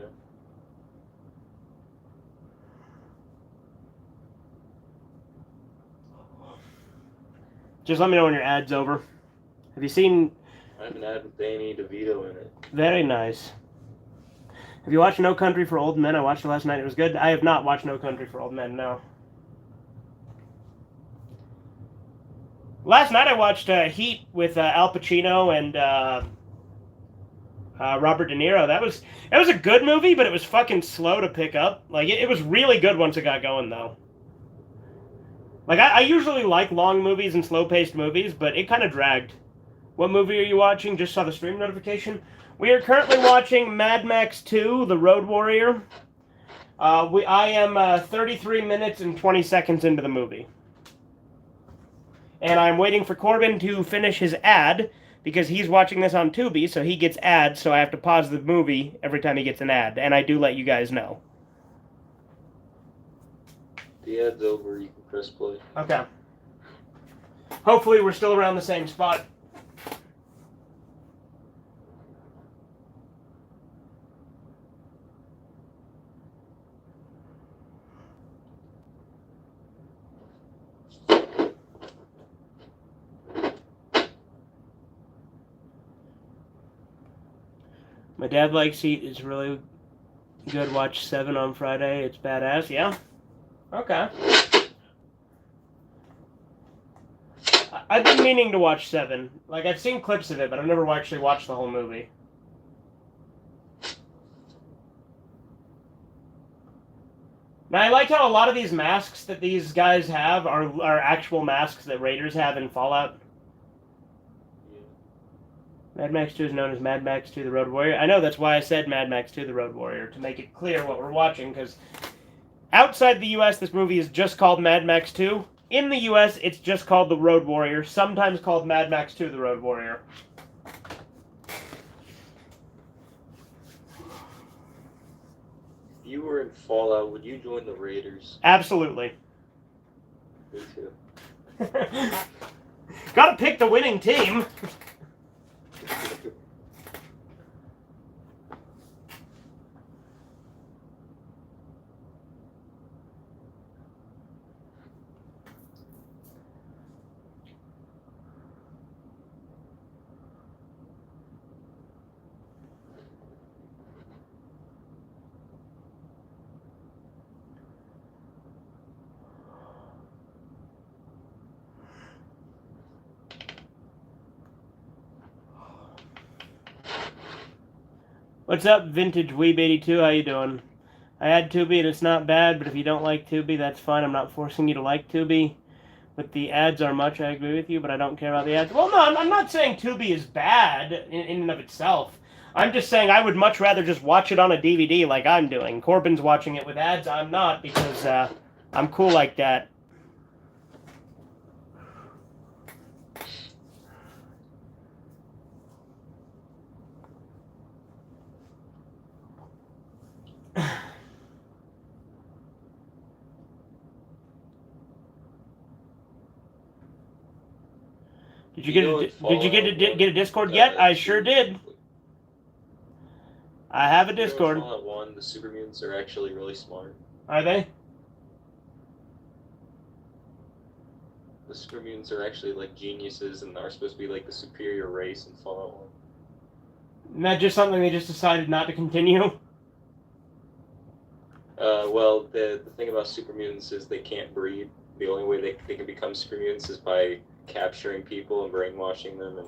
[SPEAKER 1] Just let me know when your ad's over. Have you seen...
[SPEAKER 2] I have an ad with Danny DeVito in it.
[SPEAKER 1] Very nice. Have you watched No Country for Old Men? I watched it last night. It was good. I have not watched No Country for Old Men, no. Last night I watched Heat with Al Pacino and Robert De Niro. That was a good movie, but it was fucking slow to pick up. Like, it was really good once it got going, though. Like, I usually like long movies and slow-paced movies, but it kind of dragged. What movie are you watching? Just saw the stream notification. We are currently watching Mad Max 2, The Road Warrior. I am 33 minutes and 20 seconds into the movie. And I'm waiting for Corbin to finish his ad, because he's watching this on Tubi, so he gets ads, so I have to pause the movie every time he gets an ad. And I do let you guys know.
[SPEAKER 2] The ad's over, you can press play.
[SPEAKER 1] Okay. Hopefully we're still around the same spot. My dad likes Heat. It's really good. Watch 7 on Friday. It's badass. Yeah? Okay. I've been meaning to watch 7. Like, I've seen clips of it, but I've never actually watched the whole movie. Now, I like how a lot of these masks that these guys have are actual masks that Raiders have in Fallout. Mad Max 2 is known as Mad Max 2 The Road Warrior. I know, that's why I said Mad Max 2 The Road Warrior, to make it clear what we're watching, because outside the US, this movie is just called Mad Max 2. In the US, it's just called The Road Warrior, sometimes called Mad Max 2 The Road Warrior.
[SPEAKER 2] If you were in Fallout, would you join the Raiders?
[SPEAKER 1] Absolutely.
[SPEAKER 2] Me too.
[SPEAKER 1] Gotta pick the winning team. What's up, Vintage Weeb82? How you doing? I had Tubi and it's not bad, but if you don't like Tubi, that's fine. I'm not forcing you to like Tubi. But the ads are much, I agree with you, but I don't care about the ads. Well, no, I'm not saying Tubi is bad in and of itself. I'm just saying I would much rather just watch it on a DVD like I'm doing. Corbin's watching it with ads, I'm not, because I'm cool like that. Did you get a Discord yet? I sure did. I have a Discord.
[SPEAKER 2] In Fallout 1, the super mutants are actually really smart.
[SPEAKER 1] Are they?
[SPEAKER 2] The super mutants are actually like geniuses and are supposed to be like the superior race in Fallout 1.
[SPEAKER 1] Isn't that just something they just decided not to continue?
[SPEAKER 2] Well, the thing about super mutants is they can't breed. The only way they can become super mutants is by capturing people and brainwashing them and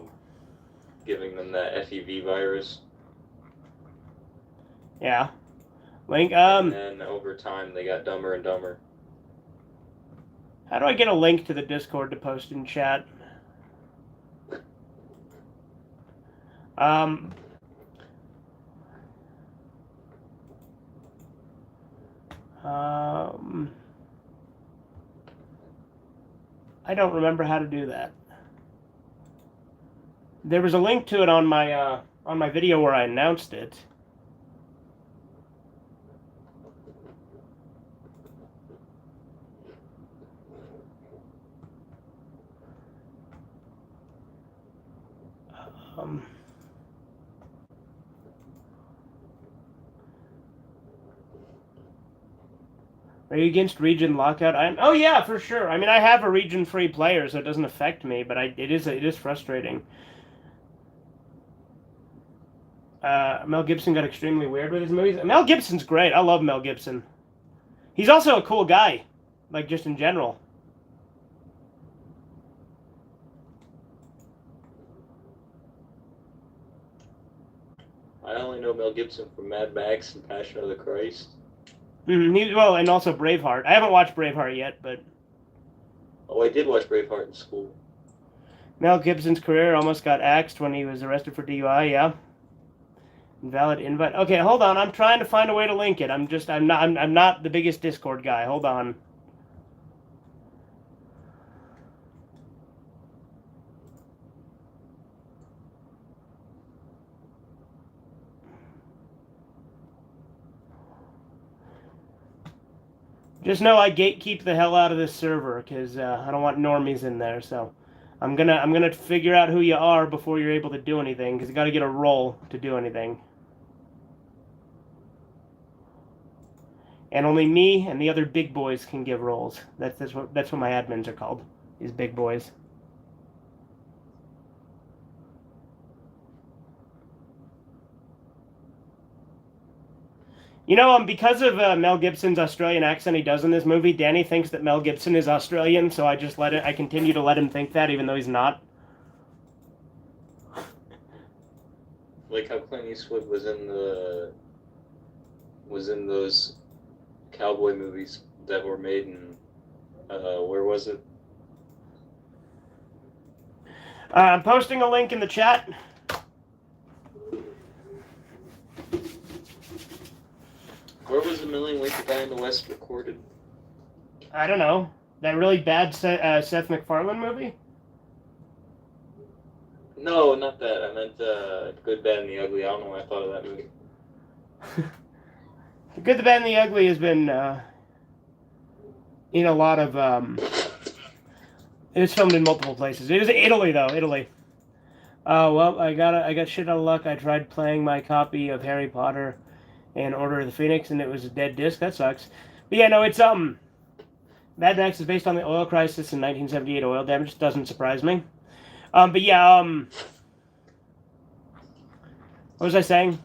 [SPEAKER 2] giving them that FEV virus.
[SPEAKER 1] Yeah. Link,
[SPEAKER 2] And then over time they got dumber and dumber.
[SPEAKER 1] How do I get a link to the Discord to post in chat? I don't remember how to do that. There was a link to it on my video where I announced it. Are you against region lockout? Oh yeah, for sure. I mean, I have a region-free player, so it doesn't affect me. But it is frustrating. Mel Gibson got extremely weird with his movies. Mel Gibson's great. I love Mel Gibson. He's also a cool guy, like just in general.
[SPEAKER 2] I only know Mel Gibson from Mad Max and Passion of the Christ.
[SPEAKER 1] Well, and also Braveheart. I haven't watched Braveheart yet, but...
[SPEAKER 2] Oh, I did watch Braveheart in school.
[SPEAKER 1] Mel Gibson's career almost got axed when he was arrested for DUI, yeah. Invalid invite. Okay, hold on. I'm trying to find a way to link it. I'm not the biggest Discord guy. Hold on. Just know I gatekeep the hell out of this server because I don't want normies in there. So I'm gonna figure out who you are before you're able to do anything because you got to get a role to do anything. And only me and the other big boys can give roles. That's what my admins are called. These big boys. You know, because of Mel Gibson's Australian accent he does in this movie, Danny thinks that Mel Gibson is Australian, so I continue to let him think that, even though he's not.
[SPEAKER 2] Like how Clint Eastwood was in those cowboy movies that were made in where was it?
[SPEAKER 1] I'm posting a link in the chat.
[SPEAKER 2] Where was A Million Ways to Die in the West recorded?
[SPEAKER 1] I don't know. That really bad Seth MacFarlane movie?
[SPEAKER 2] No, not that. I meant Good, Bad, and the Ugly. I don't know why I thought of that movie.
[SPEAKER 1] The Good, the Bad, and the Ugly has been in a lot of... It was filmed in multiple places. It was Italy, though. Italy. Oh, well, I got shit out of luck. I tried playing my copy of Harry Potter and Order of the Phoenix, and it was a dead disc. That sucks. But yeah, no, it's, Mad Max is based on the oil crisis in 1978 oil damage. Doesn't surprise me. But yeah, what was I saying?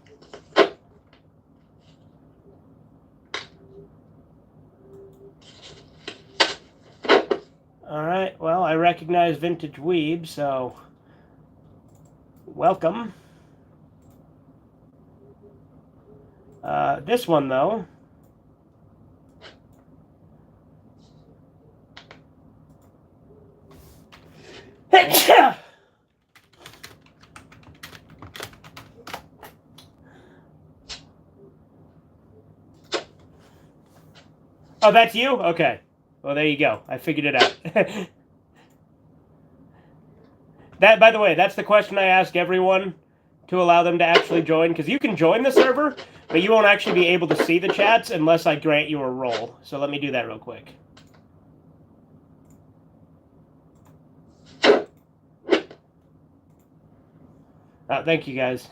[SPEAKER 1] Alright, well, I recognize Vintage Weeb, so... Welcome. This one, though... Oh, that's you? Okay. Well, there you go. I figured it out. That, by the way, that's the question I ask everyone to allow them to actually join, because you can join the server, but you won't actually be able to see the chats unless I grant you a role. So let me do that real quick. Thank you, guys.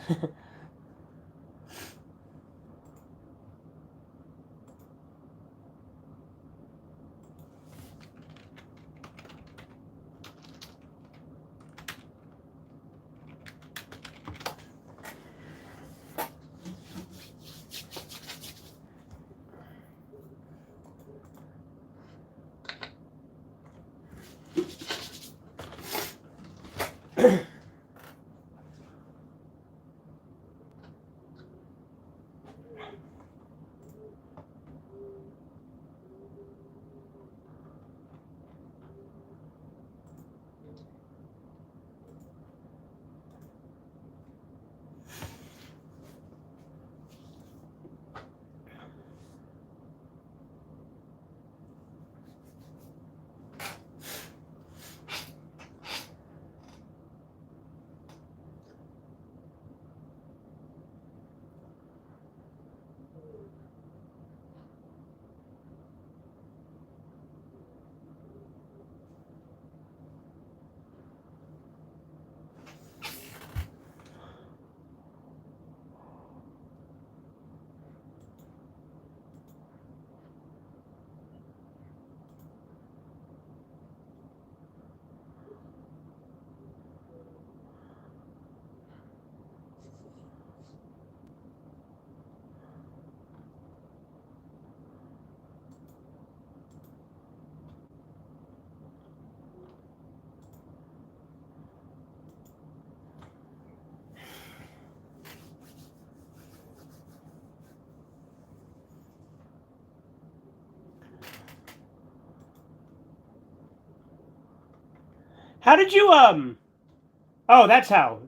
[SPEAKER 1] How did you, Oh, that's how.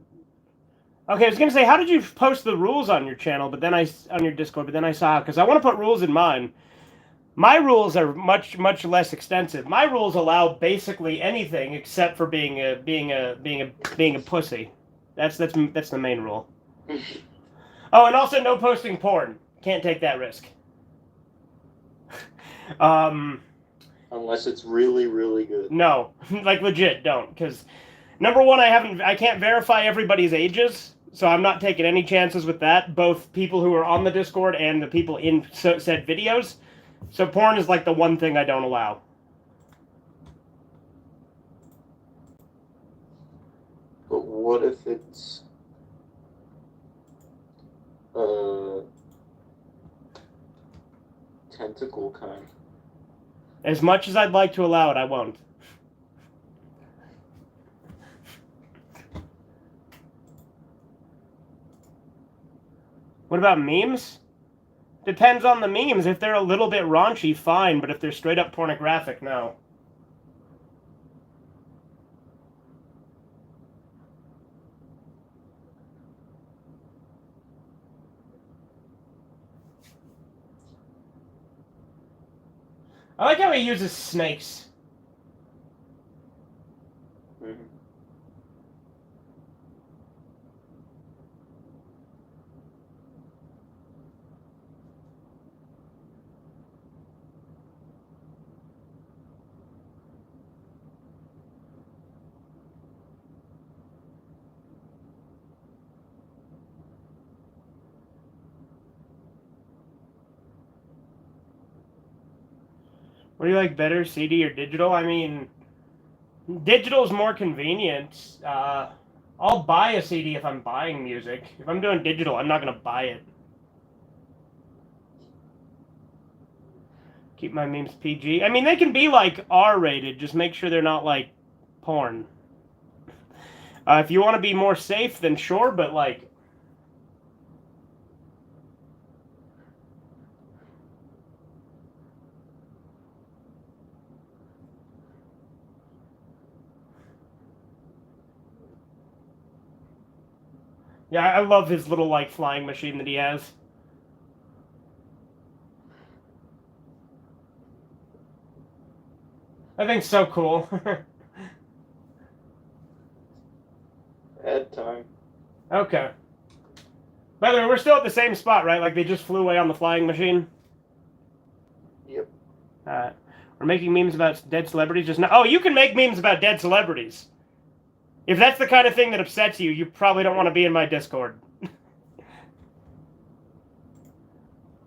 [SPEAKER 1] Okay, I was gonna say, how did you post the rules on your channel, but then on your Discord, but then I saw, because I want to put rules in mine. My rules are much less extensive. My rules allow basically anything except for being a pussy. That's the main rule. Oh, and also no posting porn. Can't take that risk.
[SPEAKER 2] Unless it's really, really good.
[SPEAKER 1] No, like legit, don't. Because number one, I can't verify everybody's ages, so I'm not taking any chances with that. Both people who are on the Discord and the people in said videos. So porn is like the one thing I don't allow.
[SPEAKER 2] But what if it's tentacle kind?
[SPEAKER 1] As much as I'd like to allow it, I won't. What about memes? Depends on the memes. If they're a little bit raunchy, fine, but if they're straight up pornographic, no. I like how he uses snakes.
[SPEAKER 2] Mm-hmm.
[SPEAKER 1] What do you like better, CD or digital? I mean, digital's more convenient. I'll buy a CD if I'm buying music. If I'm doing digital, I'm not gonna buy it. Keep my memes PG. I mean, they can be like R-rated. Just make sure they're not like porn. If you want to be more safe, then sure. But like, yeah, I love his little like flying machine that he has. I think so cool.
[SPEAKER 2] Ad time.
[SPEAKER 1] Okay. By the way, we're still at the same spot, right? Like they just flew away on the flying machine.
[SPEAKER 2] Yep.
[SPEAKER 1] We're making memes about dead celebrities just now. Oh, you can make memes about dead celebrities. If that's the kind of thing that upsets you, you probably don't want to be in my Discord.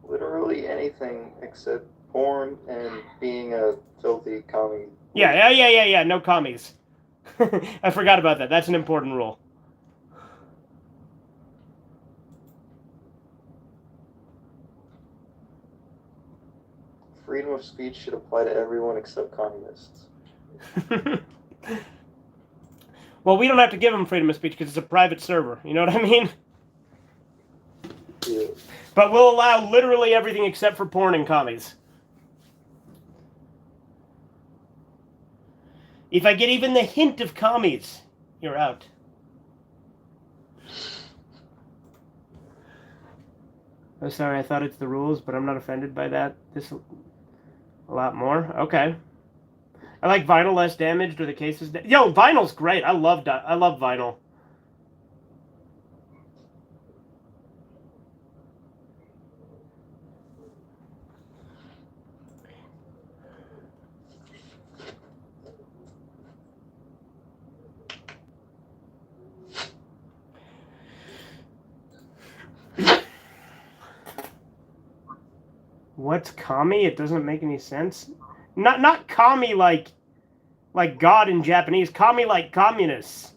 [SPEAKER 2] Literally anything except porn and being a filthy commie.
[SPEAKER 1] Yeah. No commies. I forgot about that. That's an important rule.
[SPEAKER 2] Freedom of speech should apply to everyone except communists.
[SPEAKER 1] Well, we don't have to give them freedom of speech because it's a private server. You know what I mean?
[SPEAKER 2] Yeah.
[SPEAKER 1] But we'll allow literally everything except for porn and commies. If I get even the hint of commies, you're out. Oh, sorry, I thought it's the rules, but I'm not offended by that. This a lot more. Okay. I like vinyl less damaged or the cases. Yo, vinyl's great. I love vinyl. What's kami? It doesn't make any sense. Not kami like God in Japanese. Kami like communists.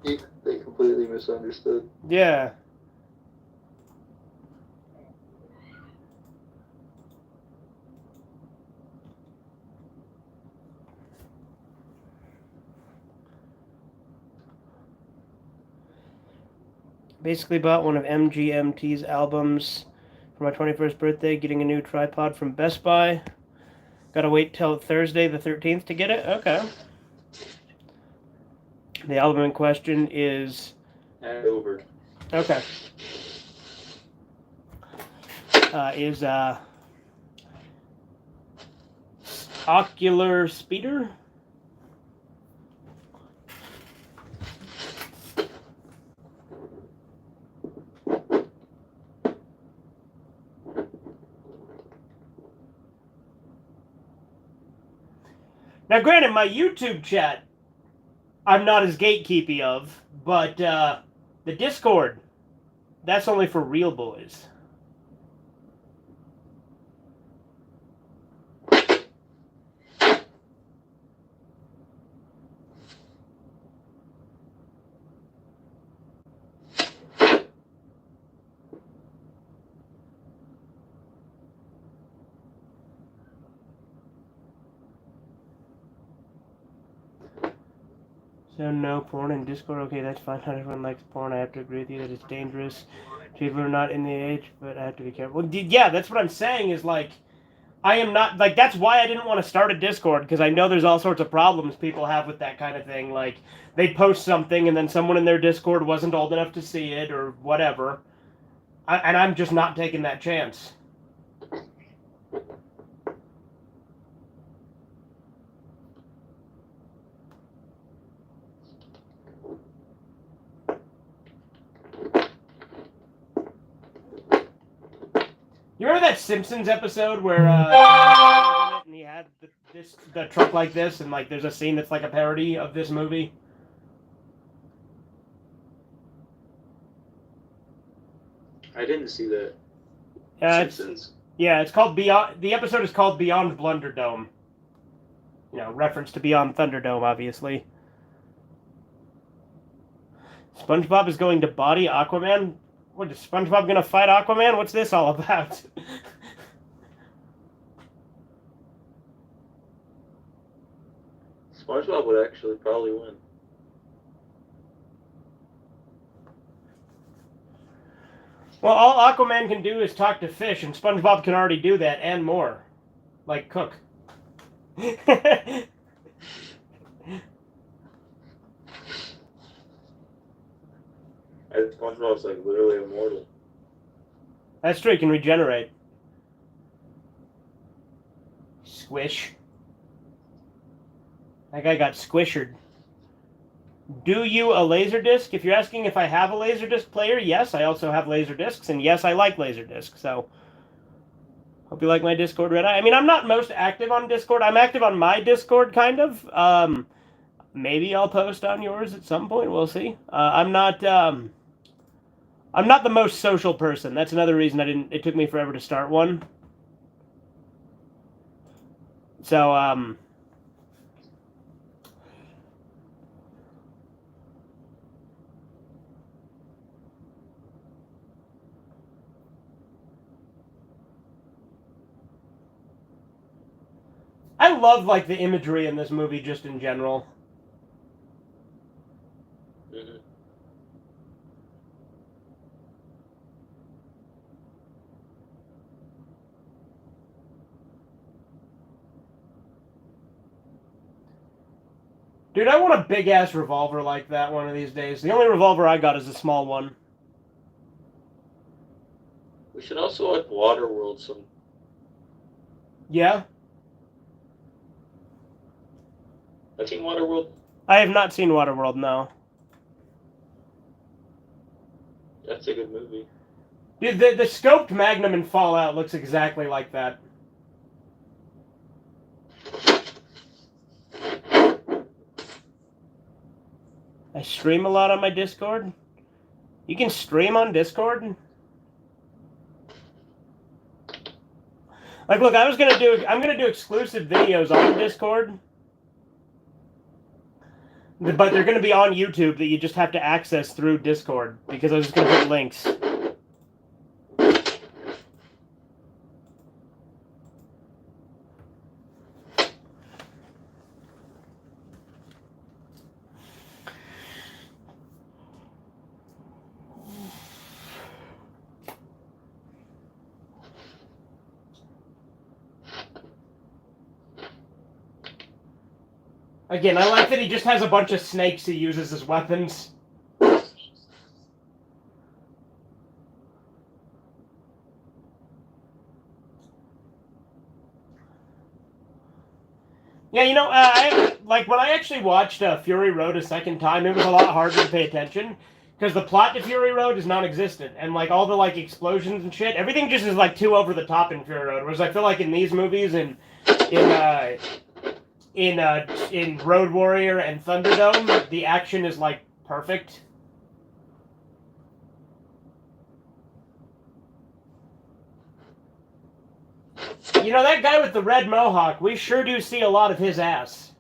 [SPEAKER 2] They completely misunderstood.
[SPEAKER 1] Yeah. Basically bought one of MGMT's albums for my 21st birthday, getting a new tripod from Best Buy. Gotta wait till Thursday the 13th to get it? Okay. The album in question is...
[SPEAKER 2] Over.
[SPEAKER 1] Okay. Ocular Speeder? Now, granted, my YouTube chat, I'm not as gatekeepy of, but the Discord, that's only for real boys. So no porn in Discord. Okay, that's fine. Not everyone likes porn. I have to agree with you that it's dangerous. People are not in the age, but I have to be careful. Well, yeah, that's what I'm saying. Is like, I am not like. That's why I didn't want to start a Discord because I know there's all sorts of problems people have with that kind of thing. Like, they post something and then someone in their Discord wasn't old enough to see it or whatever. And I'm just not taking that chance. You remember that Simpsons episode where and he had the truck like this, and like there's a scene that's like a parody of this movie?
[SPEAKER 2] I didn't see that.
[SPEAKER 1] Simpsons. It's called Beyond. The episode is called Beyond Blunderdome. You know, reference to Beyond Thunderdome, obviously. SpongeBob is going to body Aquaman. What is SpongeBob gonna fight Aquaman? What's this all about?
[SPEAKER 2] SpongeBob would actually probably win.
[SPEAKER 1] Well, all Aquaman can do is talk to fish, and SpongeBob can already do that and more. Like cook.
[SPEAKER 2] SpongeBob's like literally immortal.
[SPEAKER 1] That's true, he can regenerate. Squish. That guy got squishered. Do you a Laserdisc? If you're asking if I have a Laserdisc player, yes, I also have Laserdiscs, and yes, I like Laserdiscs, so hope you like my Discord, Redeye. I mean, I'm not most active on Discord. I'm active on my Discord, kind of. Maybe I'll post on yours at some point. We'll see. I'm not the most social person. That's another reason it took me forever to start one. So, I love, like, the imagery in this movie just in general.
[SPEAKER 2] Mm-hmm.
[SPEAKER 1] Dude, I want a big-ass revolver like that one of these days. The only revolver I got is a small one.
[SPEAKER 2] We should also like Waterworld some.
[SPEAKER 1] Yeah?
[SPEAKER 2] Have you seen Waterworld?
[SPEAKER 1] I have not seen Waterworld, no.
[SPEAKER 2] That's a good movie.
[SPEAKER 1] Dude, the scoped Magnum in Fallout looks exactly like that. I stream a lot on my Discord. You can stream on Discord? Like, look, I'm gonna do exclusive videos on Discord. But they're gonna be on YouTube that you just have to access through Discord, because I was just gonna put links. Again, I like that he just has a bunch of snakes he uses as weapons. Yeah, you know, when I actually watched Fury Road a second time, it was a lot harder to pay attention, because the plot to Fury Road is non-existent, and like all the like explosions and shit, everything just is like too over the top in Fury Road. Whereas I feel like in these movies and in Road Warrior and Thunderdome, the action is like perfect. You know, that guy with the red mohawk, we sure do see a lot of his ass.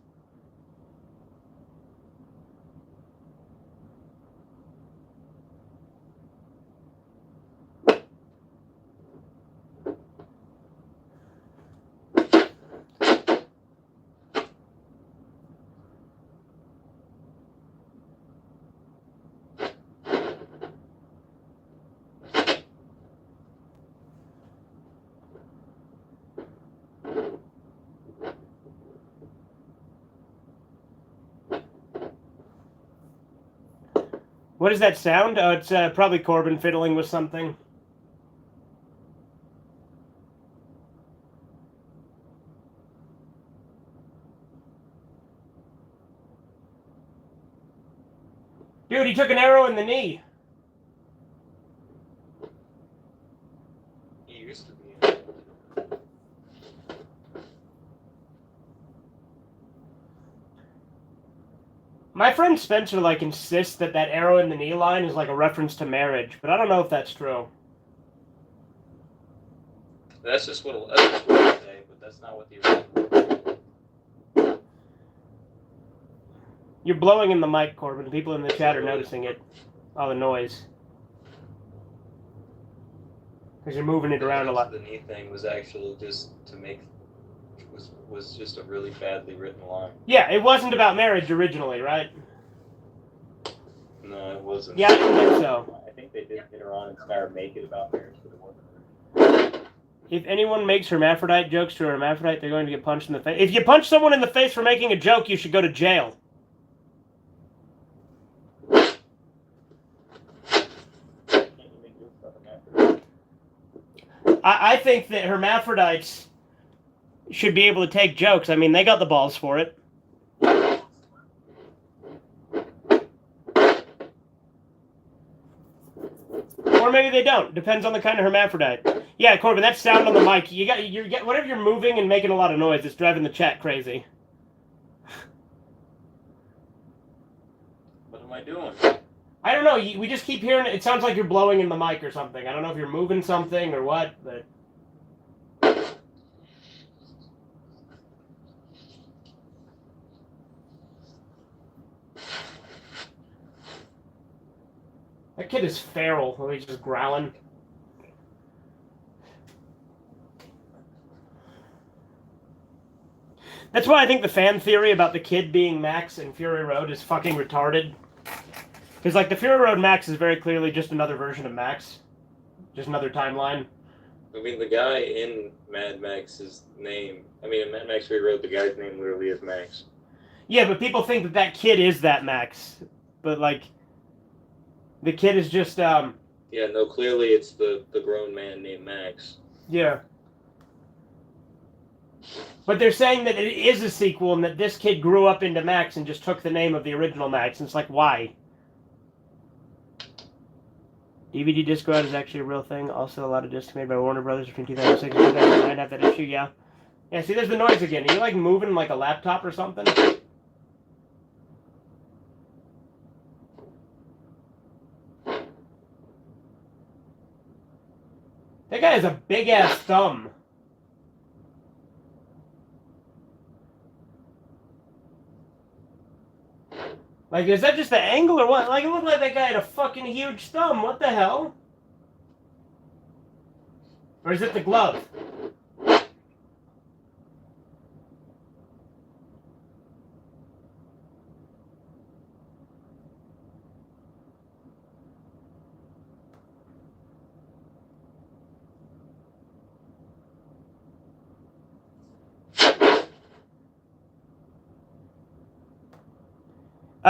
[SPEAKER 1] What is that sound? Oh, it's probably Corbin fiddling with something. Dude, he took an arrow in the knee.
[SPEAKER 2] He used to be.
[SPEAKER 1] My friend Spencer like insists that that arrow in the knee line is like a reference to marriage, but I don't know if that's true.
[SPEAKER 2] That's just what I say, but that's not what the original.
[SPEAKER 1] You're blowing in the mic, Corbin. People in the chat are noticing it. All the noise. Because you're moving it around a lot.
[SPEAKER 2] The knee thing was actually just to make was just a really badly written line.
[SPEAKER 1] Yeah, it wasn't about marriage originally, right?
[SPEAKER 2] No, it wasn't.
[SPEAKER 1] Yeah, I don't think so.
[SPEAKER 2] I think they did later on inspire make it about marriage, but it wasn't.
[SPEAKER 1] If anyone makes hermaphrodite jokes to a hermaphrodite, they're going to get punched in the face. If you punch someone in the face for making a joke, you should go to jail. I think that hermaphrodites should be able to take jokes. I mean, they got the balls for it. Or maybe they don't. Depends on the kind of hermaphrodite. Yeah, Corbin, that sound on the mic. You get whatever you're moving and making a lot of noise. It's driving the chat crazy.
[SPEAKER 2] What am I doing?
[SPEAKER 1] I don't know. We just keep hearing it. It sounds like you're blowing in the mic or something. I don't know if you're moving something or what, but. That kid is feral. He's just growling. That's why I think the fan theory about the kid being Max in Fury Road is fucking retarded. Because, like, the Fury Road Max is very clearly just another version of Max. Just another timeline.
[SPEAKER 2] I mean, the guy in Mad Max's name... I mean, in Mad Max Fury Road, the guy's name literally is Max.
[SPEAKER 1] Yeah, but people think that that kid is that Max. But, like, the kid is just,
[SPEAKER 2] Yeah, no, clearly it's the grown man named Max.
[SPEAKER 1] Yeah. But they're saying that it is a sequel and that this kid grew up into Max and just took the name of the original Max. And it's like, why? DVD disco out is actually a real thing. Also, a lot of discs made by Warner Brothers between 2006 and 2009 have that issue, yeah. Yeah, see, there's the noise again. Are you, like, moving like a laptop or something? That guy has a big-ass thumb. Like, is that just the angle or what? Like, it looked like that guy had a fucking huge thumb. What the hell? Or is it the glove?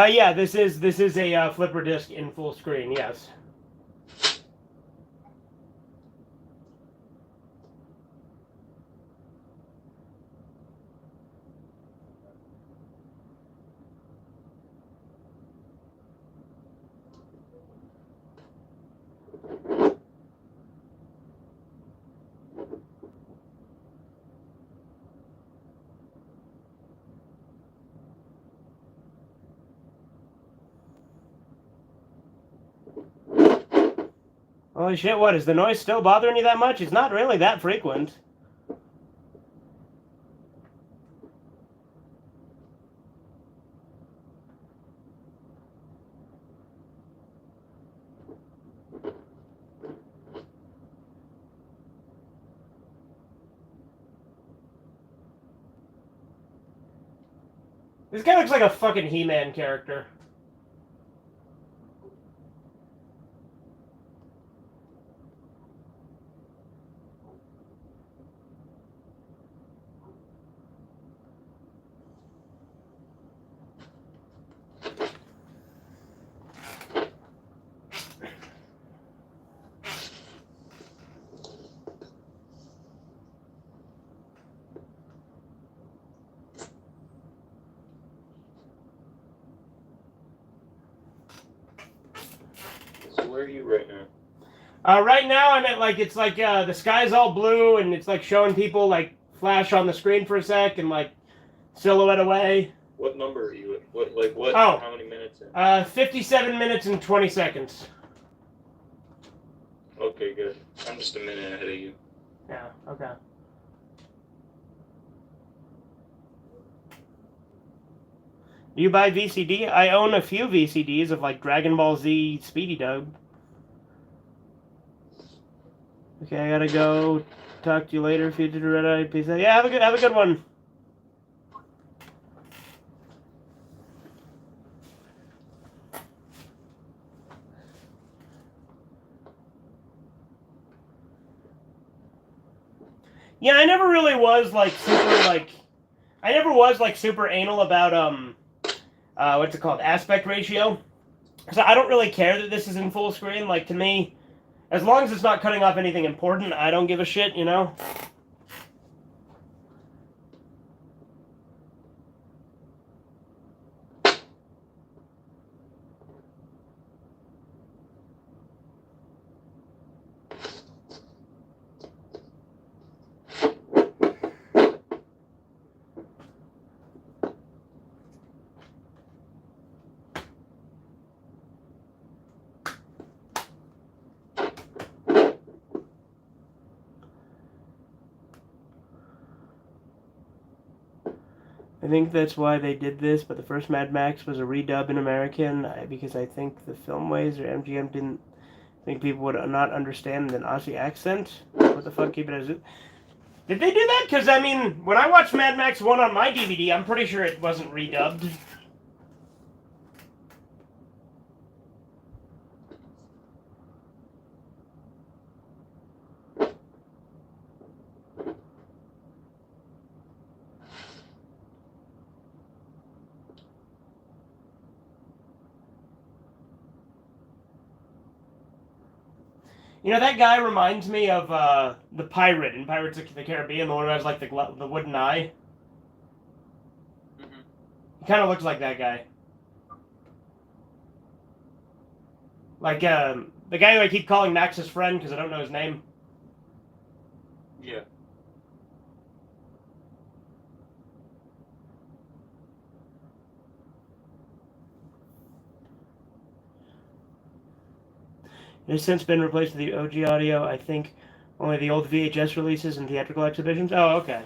[SPEAKER 1] Yeah, this is a flipper disc in full screen, yes. Holy shit, what, is the noise still bothering you that much? It's not really that frequent. This guy looks like a fucking He-Man character.
[SPEAKER 2] where are you right now?
[SPEAKER 1] Right now I'm at like it's like the sky's all blue and it's like showing people like flash on the screen for a sec and like silhouette away.
[SPEAKER 2] What number are you at? What?
[SPEAKER 1] Oh.
[SPEAKER 2] How many minutes in?
[SPEAKER 1] 57 minutes and 20 seconds.
[SPEAKER 2] Okay, good. I'm just a minute ahead of you.
[SPEAKER 1] Yeah. Okay. Do you buy VCD? I own a few VCDs of like Dragon Ball Z Speedy Dub. Okay, I gotta go. Talk to you later. If you did a Redeye, peace out. Yeah, have a good one. Yeah, I never really was like super anal about what's it called, aspect ratio. So I don't really care that this is in full screen. Like, to me, as long as it's not cutting off anything important, I don't give a shit, you know? I think that's why they did this, but the first Mad Max was a redub in American, because I think the Filmways or MGM didn't think people would not understand an Aussie accent. What the fuck, keep it as it. Did they do that? Because, I mean, when I watched Mad Max 1 on my DVD, I'm pretty sure it wasn't redubbed. You know, that guy reminds me of the pirate in Pirates of the Caribbean, the one who has, like, the wooden eye.
[SPEAKER 2] Mm-hmm.
[SPEAKER 1] He kind of looks like that guy. Like, the guy who I keep calling Max's friend because I don't know his name.
[SPEAKER 2] Yeah.
[SPEAKER 1] It has since been replaced with the OG audio. I think only the old VHS releases and theatrical exhibitions. Oh, okay.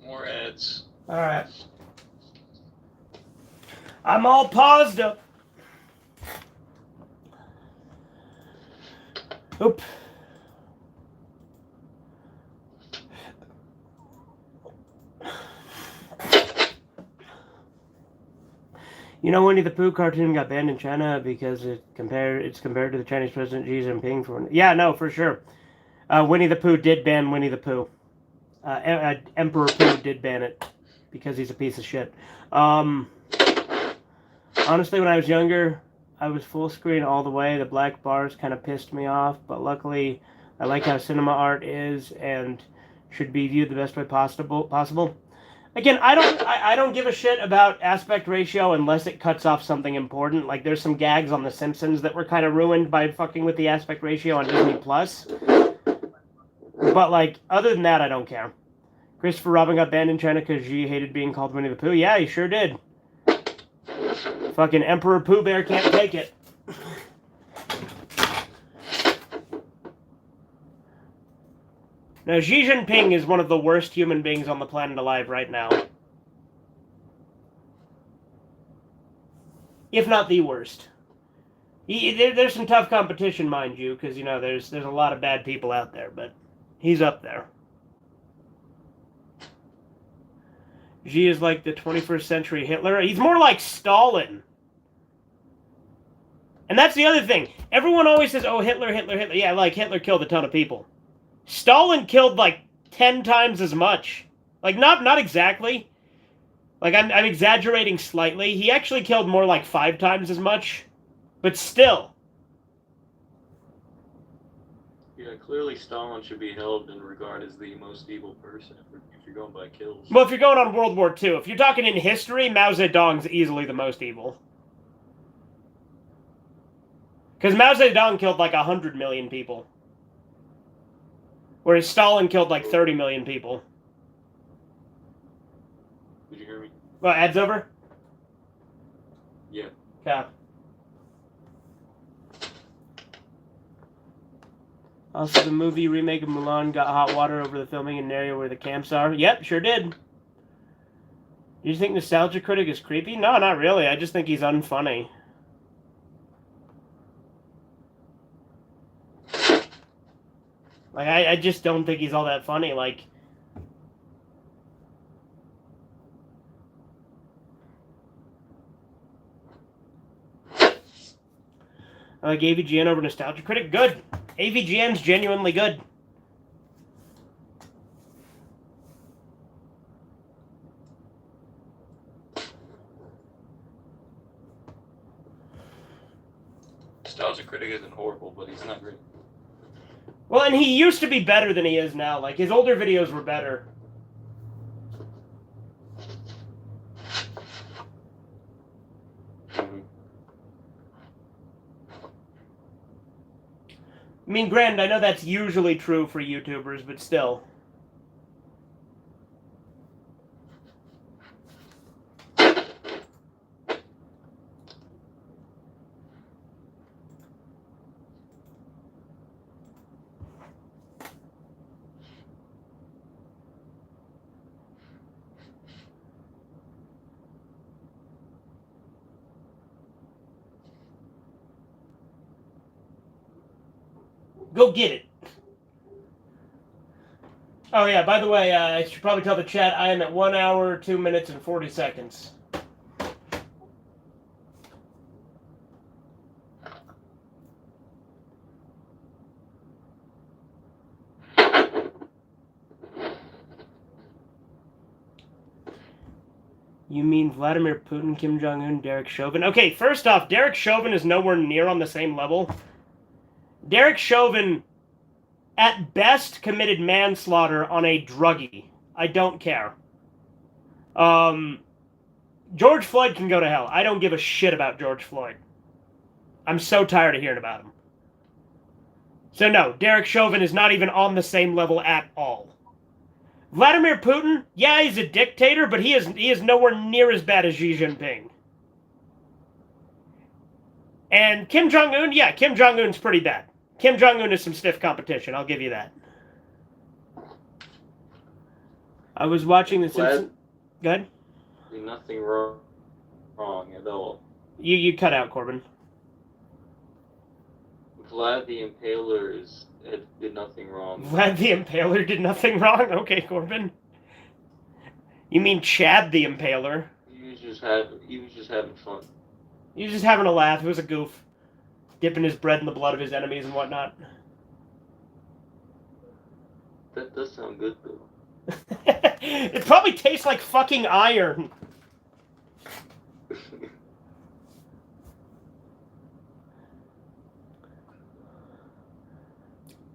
[SPEAKER 2] More ads.
[SPEAKER 1] All right. I'm all paused up. Oop. You know, Winnie the Pooh cartoon got banned in China because it's compared to the Chinese President Xi Jinping for. Yeah, no, for sure. Winnie the Pooh did ban Winnie the Pooh. Emperor Pooh did ban it because he's a piece of shit. Honestly, when I was younger, I was full screen all the way. The black bars kind of pissed me off, but luckily, I like how cinema art is and should be viewed the best way possible. Again, I don't give a shit about aspect ratio unless it cuts off something important. Like, there's some gags on The Simpsons that were kind of ruined by fucking with the aspect ratio on Disney Plus. But, like, other than that, I don't care. Christopher Robin got banned in China because Xi hated being called Winnie the Pooh. Yeah, he sure did. Fucking Emperor Pooh Bear can't take it. Now, Xi Jinping is one of the worst human beings on the planet alive right now. If not the worst. There's some tough competition, mind you, because, you know, there's a lot of bad people out there, but he's up there. Xi is like the 21st century Hitler. He's more like Stalin. And that's the other thing. Everyone always says, oh, Hitler, Hitler, Hitler. Yeah, like, Hitler killed a ton of people. Stalin killed, like, 10 times as much. Like, not exactly. Like, I'm exaggerating slightly. He actually killed more like 5 times as much. But still.
[SPEAKER 2] Yeah, clearly Stalin should be held in regard as the most evil person if you're going by kills.
[SPEAKER 1] Well, if you're going on World War II, if you're talking in history, Mao Zedong's easily the most evil. Because Mao Zedong killed like 100 million people. Whereas Stalin killed like 30 million people.
[SPEAKER 2] Did you hear me?
[SPEAKER 1] Well, ad's over?
[SPEAKER 2] Yeah.
[SPEAKER 1] Okay. Also, the movie remake of Mulan got hot water over the filming in an area where the camps are. Yep, sure did. Do you think Nostalgia Critic is creepy? No, not really. I just think he's unfunny. Like, I just don't think he's all that funny. Like, I like AVGN over Nostalgia Critic. Good. AVGN's genuinely good.
[SPEAKER 2] Nostalgia Critic isn't horrible, but he's not great.
[SPEAKER 1] Well, and he used to be better than he is now. Like, his older videos were better. I mean, granted, I know that's usually true for YouTubers, but still. Go get it. Oh, yeah, by the way, I should probably tell the chat I am at 1 hour, 2 minutes, and 40 seconds. You mean Vladimir Putin, Kim Jong-un, Derek Chauvin? Okay, first off, Derek Chauvin is nowhere near on the same level. Derek Chauvin, at best, committed manslaughter on a druggie. I don't care. George Floyd can go to hell. I don't give a shit about George Floyd. I'm so tired of hearing about him. So no, Derek Chauvin is not even on the same level at all. Vladimir Putin, yeah, he's a dictator, but he is nowhere near as bad as Xi Jinping. And Kim Jong-un, yeah, Kim Jong-un's pretty bad. Kim Jong-un is some stiff competition, I'll give you that. I was watching The Simpsons. Go ahead.
[SPEAKER 2] Nothing wrong at all.
[SPEAKER 1] You cut out, Corbin.
[SPEAKER 2] Vlad the Impaler did nothing wrong.
[SPEAKER 1] Vlad the Impaler did nothing wrong? Okay, Corbin. You mean Chad the Impaler?
[SPEAKER 2] He was just having fun.
[SPEAKER 1] He was just having a laugh. It was a goof. Dipping his bread in the blood of his enemies and whatnot.
[SPEAKER 2] That does sound good, though.
[SPEAKER 1] It probably tastes like fucking iron.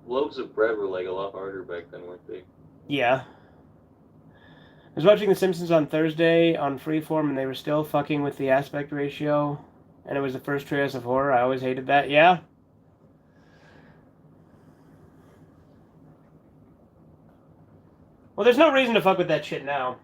[SPEAKER 2] Loaves of bread were like a lot harder back then, weren't they?
[SPEAKER 1] Yeah. I was watching The Simpsons on Thursday on Freeform, and they were still fucking with the aspect ratio, and it was the first Treehouse of Horror. I always hated that. Yeah. Well, there's no reason to fuck with that shit now.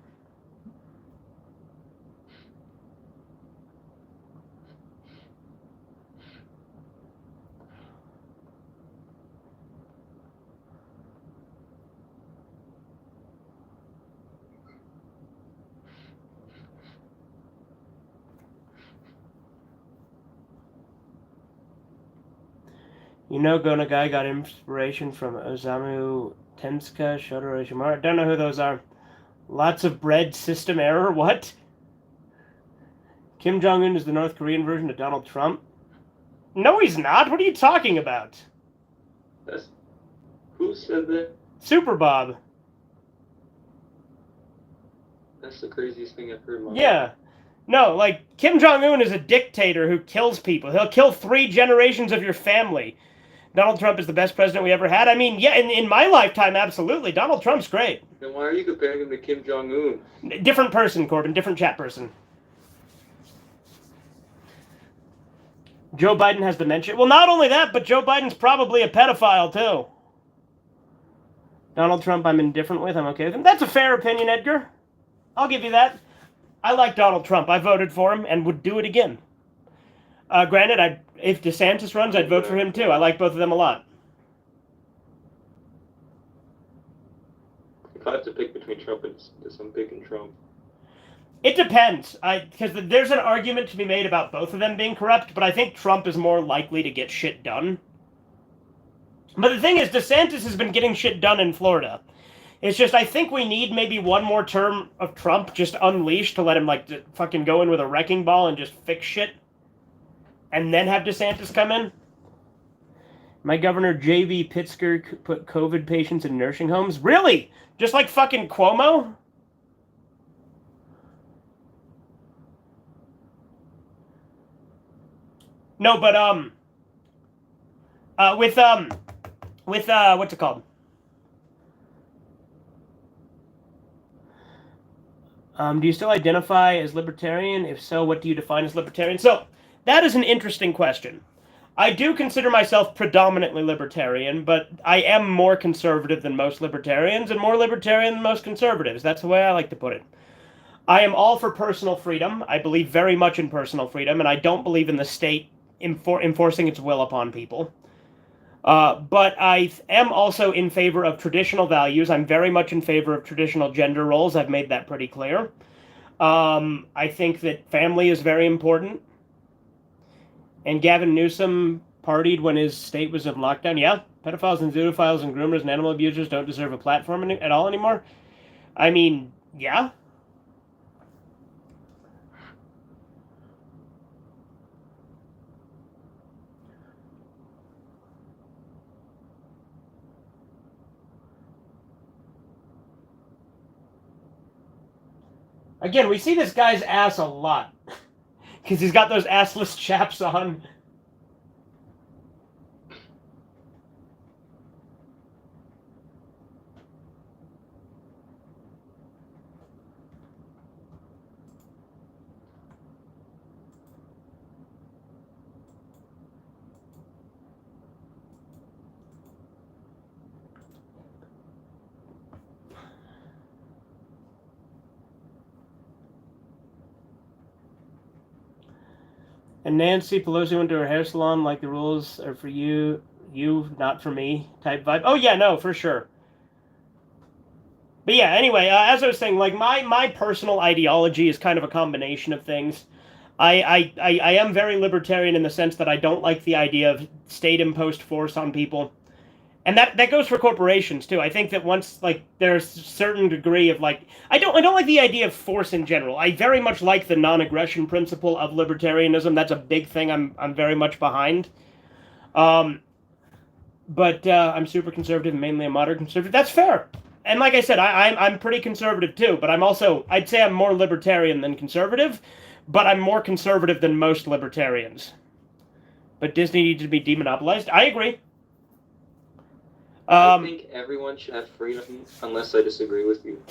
[SPEAKER 1] You know, Gonagai got inspiration from Osamu Tezuka, Shotaro Ishimura. Don't know who those are. Lots of bread system error. What? Kim Jong-un is the North Korean version of Donald Trump? No, he's not. What are you talking about?
[SPEAKER 2] Who said that?
[SPEAKER 1] Super Bob.
[SPEAKER 2] That's the craziest thing I've heard in my life.
[SPEAKER 1] Yeah. No, like, Kim Jong-un is a dictator who kills people. He'll kill 3 generations of your family. Donald Trump is the best president we ever had. I mean, yeah, in my lifetime, absolutely. Donald Trump's great.
[SPEAKER 2] Then why are you comparing him to Kim Jong-un?
[SPEAKER 1] Different person, Corbin. Different chat person. Joe Biden has dementia. Well, not only that, but Joe Biden's probably a pedophile, too. Donald Trump I'm indifferent with. I'm okay with him. That's a fair opinion, Edgar. I'll give you that. I like Donald Trump. I voted for him and would do it again. Granted, if DeSantis runs, I'd vote for him, too. I like both of them a lot.
[SPEAKER 2] If I have to pick between Trump and DeSantis, I'm picking Trump.
[SPEAKER 1] It depends, because there's an argument to be made about both of them being corrupt, but I think Trump is more likely to get shit done. But the thing is, DeSantis has been getting shit done in Florida. It's just, I think we need maybe one more term of Trump just unleashed to let him, like, fucking go in with a wrecking ball and just fix shit. And then have DeSantis come in. My governor, J.V. Pritzker, put COVID patients in nursing homes. Really? Just like fucking Cuomo? No, but, with what's it called? Do you still identify as libertarian? If so, what do you define as libertarian? So, that is an interesting question. I do consider myself predominantly libertarian, but I am more conservative than most libertarians and more libertarian than most conservatives. That's the way I like to put it. I am all for personal freedom. I believe very much in personal freedom, and I don't believe in the state enforcing its will upon people. But I am also in favor of traditional values. I'm very much in favor of traditional gender roles. I've made that pretty clear. I think that family is very important. And Gavin Newsom partied when his state was in lockdown. Yeah, pedophiles and zoophiles and groomers and animal abusers don't deserve a platform at all anymore. I mean, yeah. Again, we see this guy's ass a lot. Because he's got those assless chaps on. And Nancy Pelosi went to her hair salon like the rules are for you, not for me type vibe. Oh, yeah, no, for sure. But yeah, anyway, as I was saying, like, my personal ideology is kind of a combination of things. I am very libertarian in the sense that I don't like the idea of state-imposed force on people. And that goes for corporations too. I think that once like there's a certain degree of like I don't like the idea of force in general. I very much like the non-aggression principle of libertarianism. That's a big thing I'm very much behind. But I'm super conservative, mainly a moderate conservative. That's fair. And like I said, I'm pretty conservative too. But I'd say I'm more libertarian than conservative. But I'm more conservative than most libertarians. But Disney needs to be demonopolized. I agree.
[SPEAKER 2] I think everyone should have freedom, unless I disagree with you.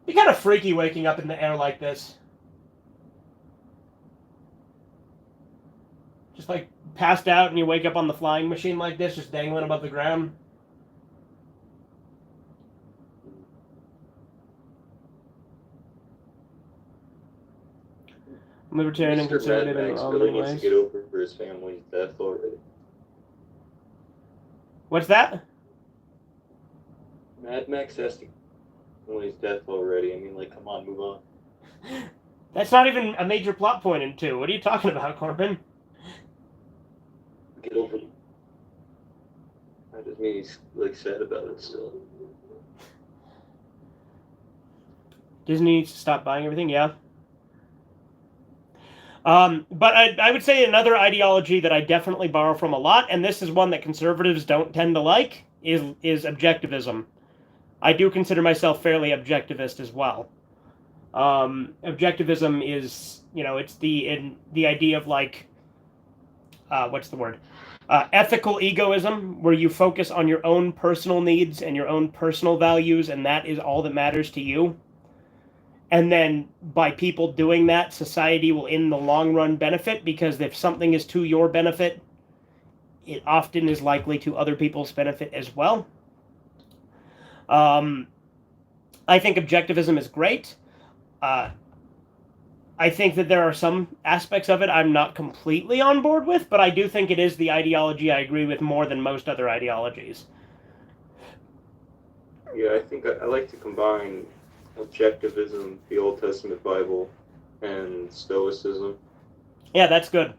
[SPEAKER 1] You're kind of freaky waking up in the air like this. Just like passed out and you wake up on the flying machine like this, just dangling above the ground. Libertarian and conservative in all
[SPEAKER 2] really
[SPEAKER 1] many
[SPEAKER 2] needs
[SPEAKER 1] ways.
[SPEAKER 2] to get over his family's death already.
[SPEAKER 1] What's that?
[SPEAKER 2] Mad Max has to family's death already. I mean, like, come on, move on.
[SPEAKER 1] That's not even a major plot point in 2. What are you talking about, Corbin?
[SPEAKER 2] Get over it. That just means he's like sad about it still.
[SPEAKER 1] Disney needs to stop buying everything, yeah. But I would say another ideology that I definitely borrow from a lot, and this is one that conservatives don't tend to like, is objectivism. I do consider myself fairly objectivist as well. Objectivism is, it's the idea of like, what's the word? Ethical egoism, where you focus on your own personal needs and your own personal values, and that is all that matters to you. And then by people doing that, society will in the long run benefit, because if something is to your benefit, it often is likely to other people's benefit as well. I think objectivism is great. I think that there are some aspects of it I'm not completely on board with, but I do think it is the ideology I agree with more than most other ideologies.
[SPEAKER 2] Yeah, I think I like to combine objectivism, the Old Testament Bible, and Stoicism.
[SPEAKER 1] Yeah, that's good.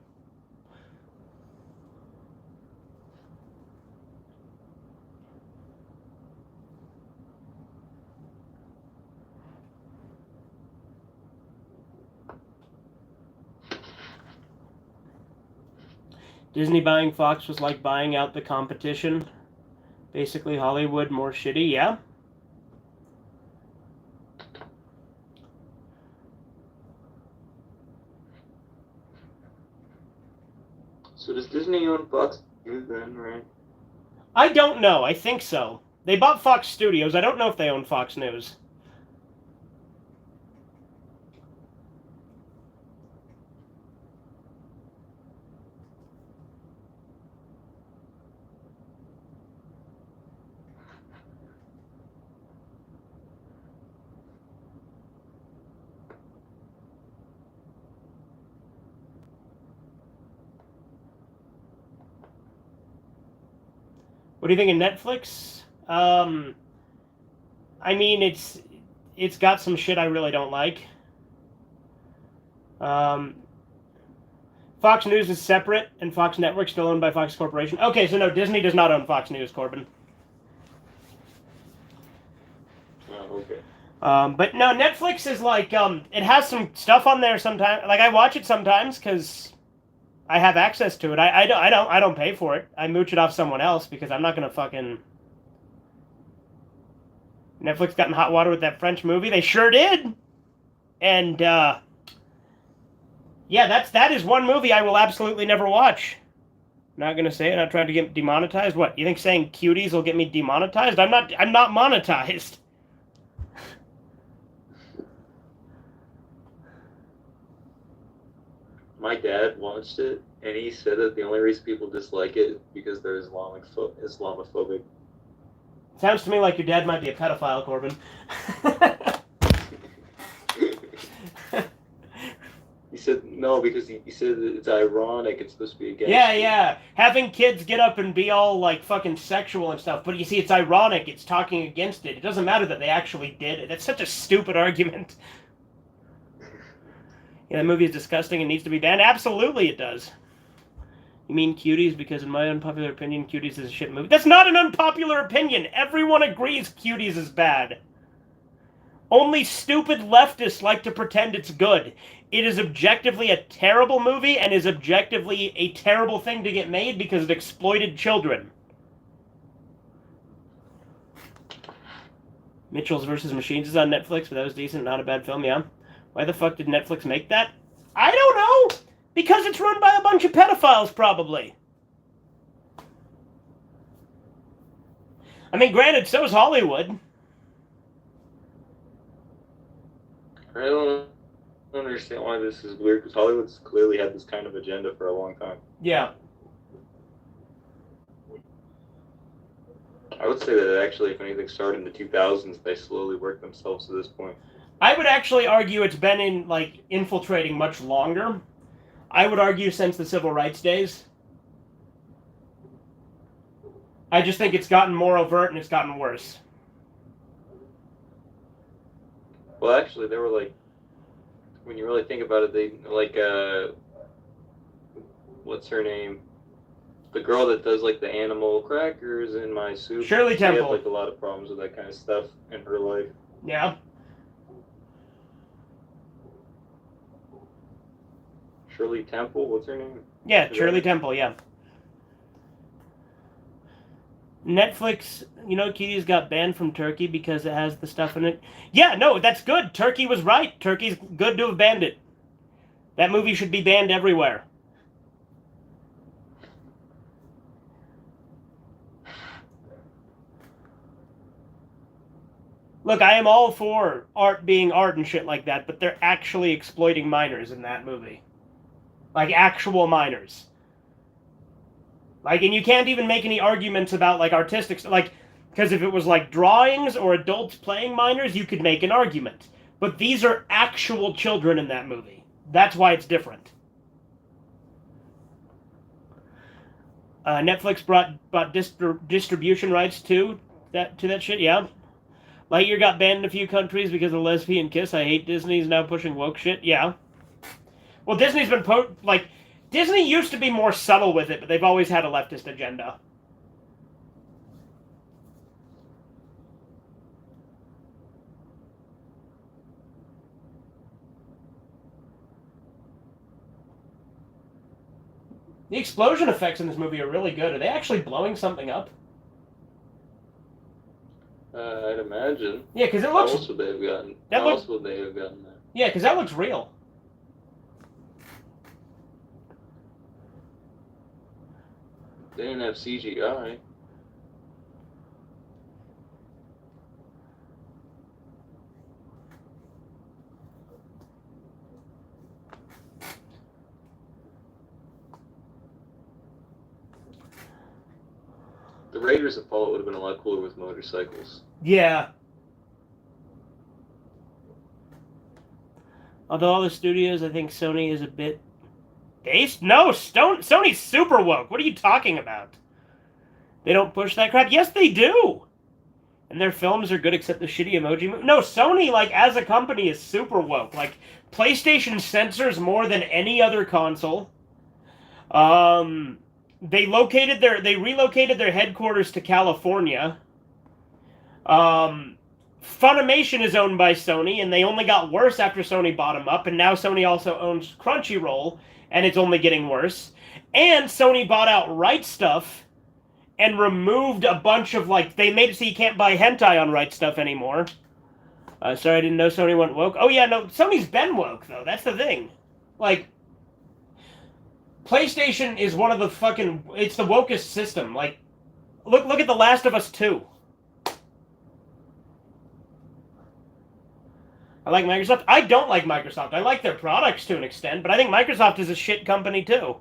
[SPEAKER 1] Disney buying Fox was like buying out the competition. Basically, Hollywood more shitty, yeah.
[SPEAKER 2] So does Disney own Fox News then, right?
[SPEAKER 1] I don't know. I think so. They bought Fox Studios. I don't know if they own Fox News. What do you think of Netflix? I mean, it's got some shit I really don't like. Fox News is separate, and Fox Network still owned by Fox Corporation. Okay, so no, Disney does not own Fox News, Corbin.
[SPEAKER 2] Oh, okay.
[SPEAKER 1] But no, Netflix is like, it has some stuff on there sometimes. Like I watch it sometimes because I have access to it. I don't pay for it. I mooch it off someone else because I'm not gonna fucking. Netflix got in hot water with that French movie. They sure did. And yeah, that is one movie I will absolutely never watch. Not gonna say it. Not trying to get demonetized. What you think? Saying cuties will get me demonetized? I'm not monetized.
[SPEAKER 2] My dad watched it, and he said that the only reason people dislike it is because they're Islamophobic.
[SPEAKER 1] Sounds to me like your dad might be a pedophile, Corbin.
[SPEAKER 2] He said no because he said that it's ironic. It's supposed to be against.
[SPEAKER 1] Yeah. Having kids get up and be all like fucking sexual and stuff, but you see, it's ironic. It's talking against it. It doesn't matter that they actually did it. That's such a stupid argument. Yeah, that movie is disgusting and needs to be banned. Absolutely, it does. You mean Cuties? Because in my unpopular opinion, Cuties is a shit movie. That's not an unpopular opinion. Everyone agrees Cuties is bad. Only stupid leftists like to pretend it's good. It is objectively a terrible movie and is objectively a terrible thing to get made because it exploited children. Mitchell's vs. Machines is on Netflix, but that was decent. Not a bad film, yeah. Why the fuck did Netflix make that? I don't know! Because it's run by a bunch of pedophiles, probably. I mean, granted, so is Hollywood.
[SPEAKER 2] I don't understand why this is weird, because Hollywood's clearly had this kind of agenda for a long time.
[SPEAKER 1] Yeah.
[SPEAKER 2] I would say that actually, if anything started in the 2000s, they slowly worked themselves to this point.
[SPEAKER 1] I would actually argue it's been infiltrating much longer. I would argue since the civil rights days. I just think it's gotten more overt and it's gotten worse.
[SPEAKER 2] Well, actually, there were when you really think about it, they like what's her name? The girl that does like the animal crackers in my soup.
[SPEAKER 1] Shirley
[SPEAKER 2] She had
[SPEAKER 1] Temple.
[SPEAKER 2] like a lot of problems with that kind of stuff in her life.
[SPEAKER 1] Yeah.
[SPEAKER 2] Shirley Temple, what's her name?
[SPEAKER 1] Yeah, Shirley Temple, yeah. Netflix, you know, Kitty's got banned from Turkey because it has the stuff in it. Yeah, no, that's good. Turkey was right. Turkey's good to have banned it. That movie should be banned everywhere. Look, I am all for art being art and shit like that, but they're actually exploiting minors in that movie. Like, actual minors. Like, and you can't even make any arguments about, like, artistic stuff. Like, because if it was, like, drawings or adults playing minors, you could make an argument. But these are actual children in that movie. That's why it's different. Netflix bought distribution rights to that shit, yeah. Lightyear got banned in a few countries because of lesbian kiss. I hate Disney's now pushing woke shit, yeah. Well, Disney's been, Disney used to be more subtle with it, but they've always had a leftist agenda. The explosion effects in this movie are really good. Are they actually blowing something up?
[SPEAKER 2] I'd imagine.
[SPEAKER 1] Yeah, because it looks...
[SPEAKER 2] How else would they have gotten? How else would they have gotten that?
[SPEAKER 1] Yeah, because that looks real.
[SPEAKER 2] They didn't have CGI. The Raiders Apollo would have been a lot cooler with motorcycles.
[SPEAKER 1] Yeah. Although all the studios, I think Sony is a bit based. No, Sony's super woke. What are you talking about? They don't push that crap. Yes, they do. And their films are good except the shitty emoji movie. No, Sony, like, as a company is super woke. Like, PlayStation censors more than any other console. They relocated their headquarters to California. Funimation is owned by Sony, and they only got worse after Sony bought them up, and now Sony also owns Crunchyroll, and it's only getting worse. And Sony bought out Right Stuff and removed a bunch of, like, they made it so you can't buy hentai on Right Stuff anymore. Sorry, I didn't know Sony went woke. Oh yeah, no, Sony's been woke, though. That's the thing. Like, PlayStation is one of the fucking... It's the wokest system. Like, look at The Last of Us 2. I like Microsoft. I don't like Microsoft. I like their products to an extent, but I think Microsoft is a shit company, too.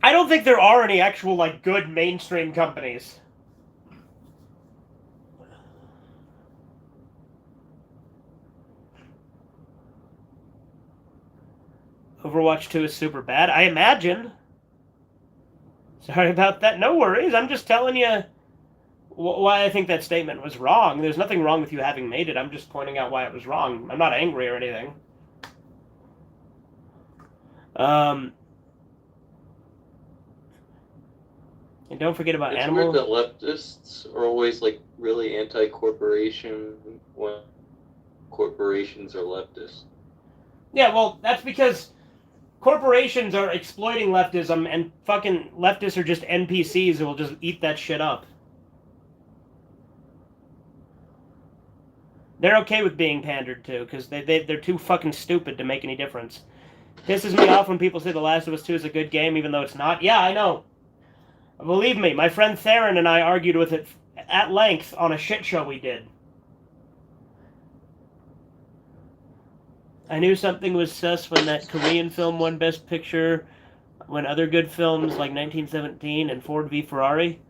[SPEAKER 1] I don't think there are any actual, like, good mainstream companies. Overwatch 2 is super bad, I imagine. Sorry about that. No worries. I'm just telling you why I think that statement was wrong. There's nothing wrong with you having made it. I'm just pointing out why it was wrong. I'm not angry or anything. And don't forget about
[SPEAKER 2] it's
[SPEAKER 1] animals.
[SPEAKER 2] It's weird that leftists are always, like, really anti-corporation when corporations are leftist.
[SPEAKER 1] Yeah, well, that's because corporations are exploiting leftism, and fucking leftists are just NPCs who will just eat that shit up. They're okay with being pandered to, because they're too fucking stupid to make any difference. Pisses me off when people say The Last of Us 2 is a good game, even though it's not. Yeah, I know. Believe me, my friend Theron and I argued with it at length on a shit show we did. I knew something was sus when that Korean film won Best Picture, when other good films like 1917 and Ford v Ferrari.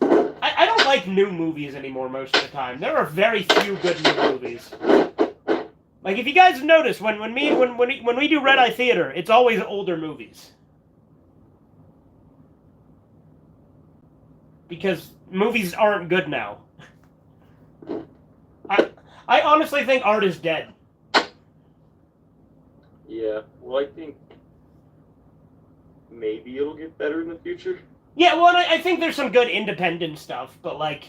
[SPEAKER 1] I don't like new movies anymore most of the time. There are very few good new movies. Like, if you guys have noticed, when we do Redeye Theater, it's always older movies. Because movies aren't good now. I honestly think art is dead.
[SPEAKER 2] Yeah. Well, I think maybe it'll get better in the future.
[SPEAKER 1] Yeah, well, I think there's some good independent stuff, but like,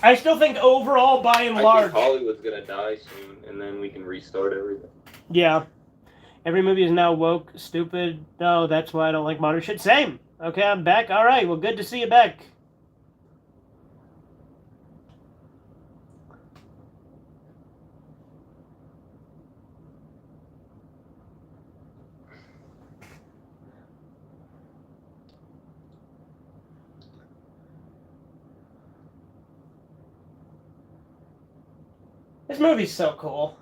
[SPEAKER 1] I still think overall, by and
[SPEAKER 2] I
[SPEAKER 1] large,
[SPEAKER 2] think Hollywood's gonna die soon, and then we can restart everything.
[SPEAKER 1] yeah, every movie is now woke, stupid. No, that's why I don't like modern shit. Same. Okay, I'm back. All right, well, good to see you back. This movie's so cool.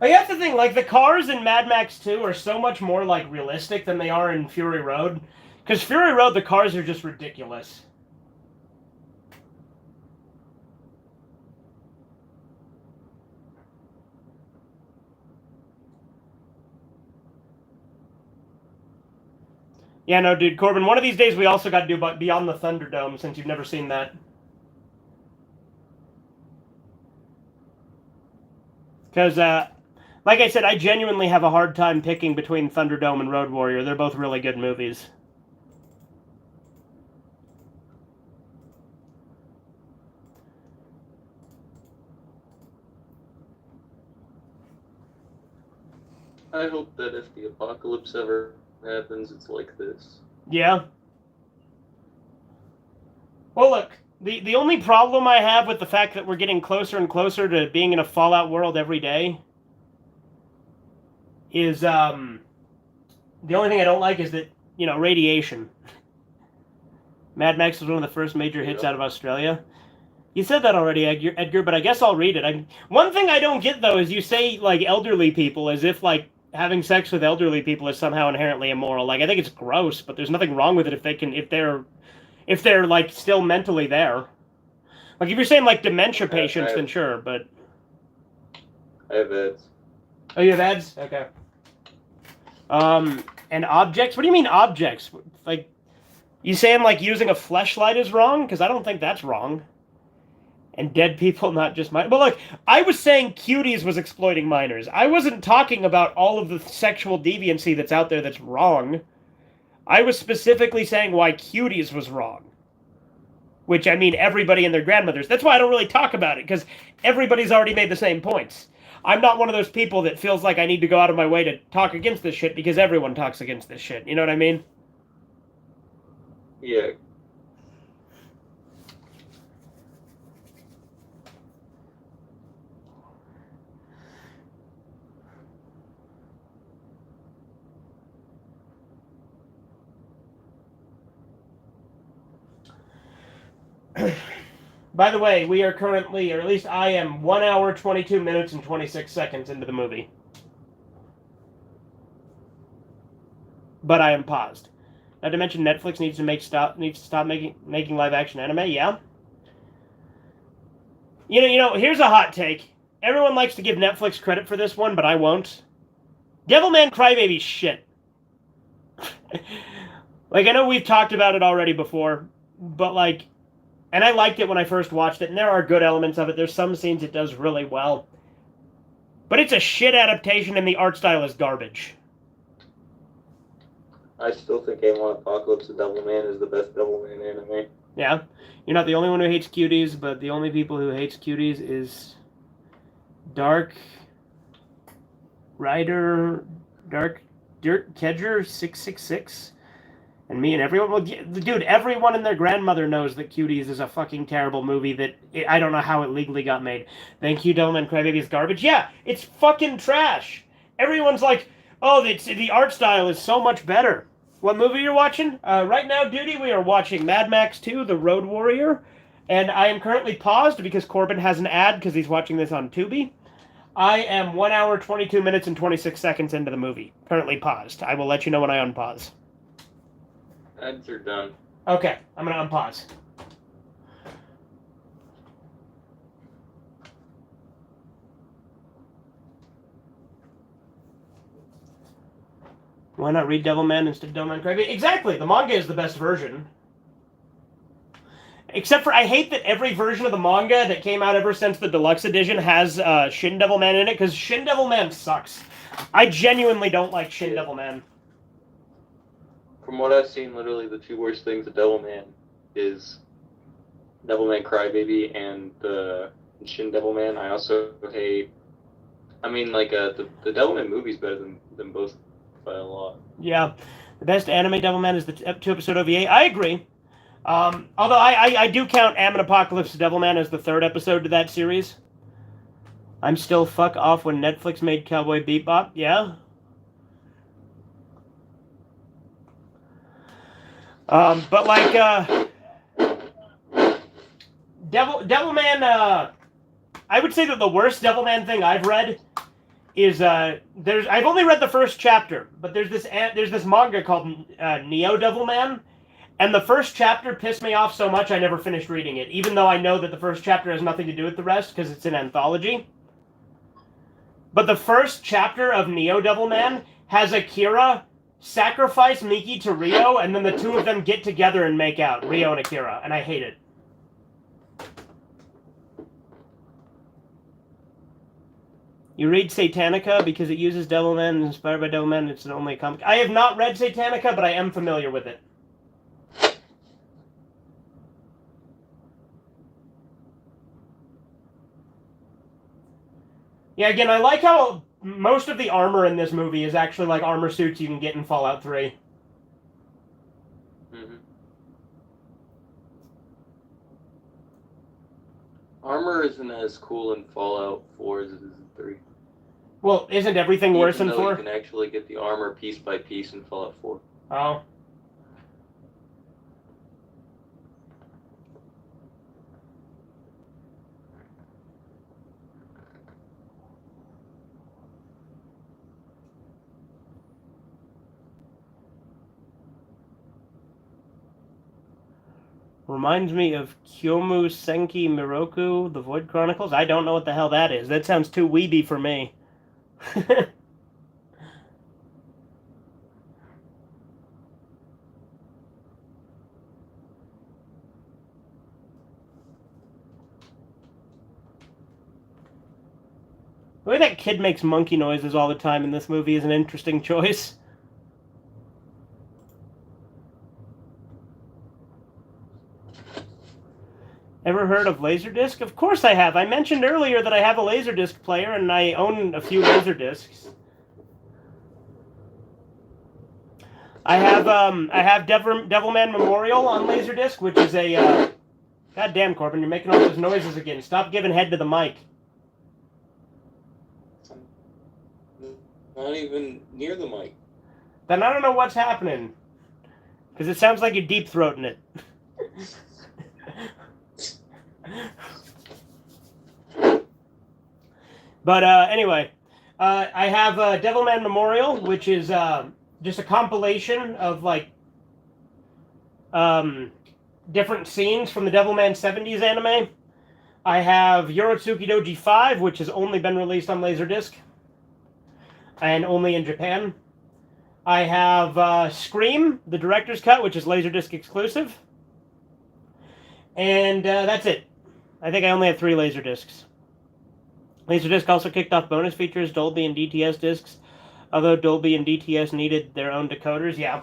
[SPEAKER 1] Like, that's the thing. Like, the cars in Mad Max 2 are so much more like realistic than they are in Fury Road. Because Fury Road, the cars are just ridiculous. Yeah, no, dude, Corbin. One of these days, we also got to do Beyond the Thunderdome, since you've never seen that. Because, like I said, I genuinely have a hard time picking between Thunderdome and Road Warrior. They're both really good movies.
[SPEAKER 2] I hope that if the apocalypse ever happens, it's like this.
[SPEAKER 1] Yeah. Well, look, the only problem I have with the fact that we're getting closer and closer to being in a Fallout world every day is, the only thing I don't like is that, radiation. Mad Max was one of the first major hits out of Australia. You said that already, Edgar, but I guess I'll read it. One thing I don't get, though, is you say, like, elderly people as if, like, having sex with elderly people is somehow inherently immoral. Like, I think it's gross, but there's nothing wrong with it if they're like still mentally there. Like, if you're saying like dementia patients, then sure, but
[SPEAKER 2] I have ads.
[SPEAKER 1] Oh, you have ads? Okay. And objects? What do you mean objects? Like, you saying like using a fleshlight is wrong? Because I don't think that's wrong. And dead people, not just minors. But look, I was saying Cuties was exploiting minors. I wasn't talking about all of the sexual deviancy that's out there that's wrong. I was specifically saying why Cuties was wrong. Which, I mean, everybody and their grandmothers. That's why I don't really talk about it, because everybody's already made the same points. I'm not one of those people that feels like I need to go out of my way to talk against this shit, because everyone talks against this shit. You know what I mean?
[SPEAKER 2] Yeah.
[SPEAKER 1] By the way, we are currently, or at least I am, 1 hour, 22 minutes, and 26 seconds into the movie. But I am paused. Not to mention Netflix needs to stop making live action anime. Yeah. Here's a hot take. Everyone likes to give Netflix credit for this one, but I won't. Devilman Crybaby's shit. Like, I know we've talked about it already before, but like, and I liked it when I first watched it, and there are good elements of it. There's some scenes it does really well. But it's a shit adaptation, and the art style is garbage.
[SPEAKER 2] I still think A1 Apocalypse of Devilman is the best Devilman anime.
[SPEAKER 1] Yeah. You're not the only one who hates cuties, but the only people who hates cuties is Dark Rider, Dark Dirt Kedger 666, and me and everyone. Well, dude, everyone and their grandmother knows that Cuties is a fucking terrible movie that I don't know how it legally got made. Thank you, Devilman Crybaby's garbage. Yeah, it's fucking trash. Everyone's like, oh, the art style is so much better. What movie you're watching? Right now, Duty, we are watching Mad Max 2, The Road Warrior. And I am currently paused because Corbin has an ad because he's watching this on Tubi. I am 1 hour, 22 minutes, and 26 seconds into the movie. Currently paused. I will let you know when I unpause.
[SPEAKER 2] Ads are done.
[SPEAKER 1] Okay, I'm going to unpause. Why not read Devilman instead of Devilman Crybaby? Exactly! The manga is the best version. Except for I hate that every version of the manga that came out ever since the deluxe edition has Shin Devil Man in it, because Shin Devil Man sucks. I genuinely don't like Shin Devil Man.
[SPEAKER 2] From what I've seen, literally the two worst things of Devilman is Devilman Crybaby and the Shin Devilman. I also hate. I mean, like the Devilman movie's better than both by a lot.
[SPEAKER 1] Yeah, the best anime Devilman is the 2-episode OVA. I agree. Although I do count Ammon Apocalypse Devilman as the 3rd episode to that series. I'm still fuck off when Netflix made Cowboy Bebop. Yeah. But like Devilman. I would say that the worst Devilman thing I've read is I've only read the first chapter, but there's this manga called Neo Devilman. And the first chapter pissed me off so much I never finished reading it, even though I know that the first chapter has nothing to do with the rest because it's an anthology. But the first chapter of Neo Devilman has Akira sacrifice Miki to Rio, and then the two of them get together and make out, Rio and Akira, and I hate it. You read Satanica because it uses Devilman, inspired by Devilman, it's an only comic. I have not read Satanica, but I am familiar with it. Yeah, again, I like how most of the armor in this movie is actually like armor suits you can get in Fallout 3.
[SPEAKER 2] Mm-hmm. Armor isn't as cool in Fallout 4 as it is in 3.
[SPEAKER 1] Well, isn't everything worse in 4?
[SPEAKER 2] You can actually get the armor piece by piece in Fallout 4.
[SPEAKER 1] Oh. Reminds me of Kyomu Senki Miroku, The Void Chronicles. I don't know what the hell that is. That sounds too weeby for me. The way that kid makes monkey noises all the time in this movie is an interesting choice. Ever heard of Laserdisc? Of course I have. I mentioned earlier that I have a Laserdisc player and I own a few Laserdiscs. I have Devilman Memorial on Laserdisc, which is a God damn, Corbin, you're making all those noises again. Stop giving head to the mic.
[SPEAKER 2] Not even near the mic.
[SPEAKER 1] Then I don't know what's happening. Because it sounds like you're deep throating it. But anyway, I have Devilman Memorial, which is just a compilation of like different scenes from the Devilman 70s anime. I have Yorotsuki Doji 5, which has only been released on Laserdisc and only in Japan. I have Scream, the director's cut, which is Laserdisc exclusive. And that's it. I think I only have 3 Laserdiscs. Laserdisc also kicked off bonus features, Dolby and DTS discs, although Dolby and DTS needed their own decoders. Yeah.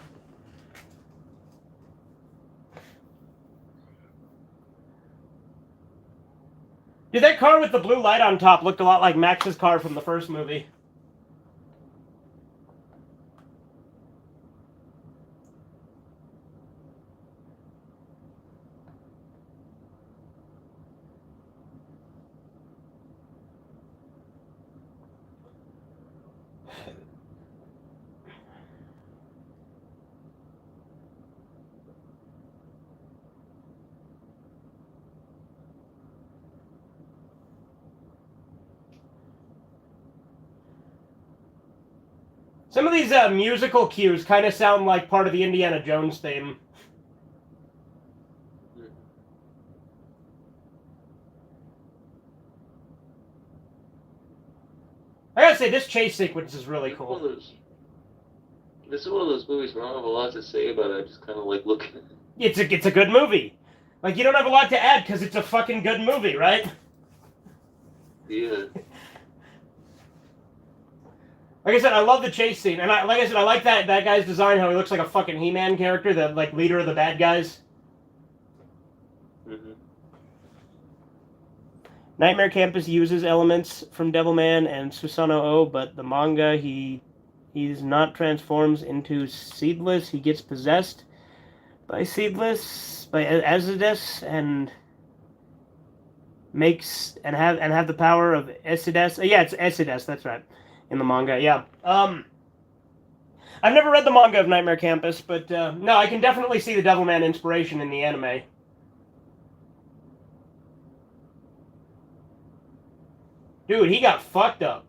[SPEAKER 1] Dude, that car with the blue light on top looked a lot like Max's car from the first movie. Some of these musical cues kind of sound like part of the Indiana Jones theme. I gotta say, this chase sequence is really cool.
[SPEAKER 2] This is one of those movies where I don't have a lot to say about it. I just kind of like looking at it.
[SPEAKER 1] It's a good movie. Like, you don't have a lot to add because it's a fucking good movie, right?
[SPEAKER 2] Yeah.
[SPEAKER 1] Like I said, I love the chase scene, and I like that guy's design. How he looks like a fucking He-Man character, the like leader of the bad guys.
[SPEAKER 2] Mm-hmm.
[SPEAKER 1] Nightmare Campus uses elements from Devilman and Susanoo O, but the manga he's not transforms into Seedless. He gets possessed by Seedless by Exodus and have the power of Exodus. Yeah, it's Exodus. That's right. In the manga, yeah. I've never read the manga of Nightmare Campus, but no, I can definitely see the Devilman inspiration in the anime. Dude, he got fucked up.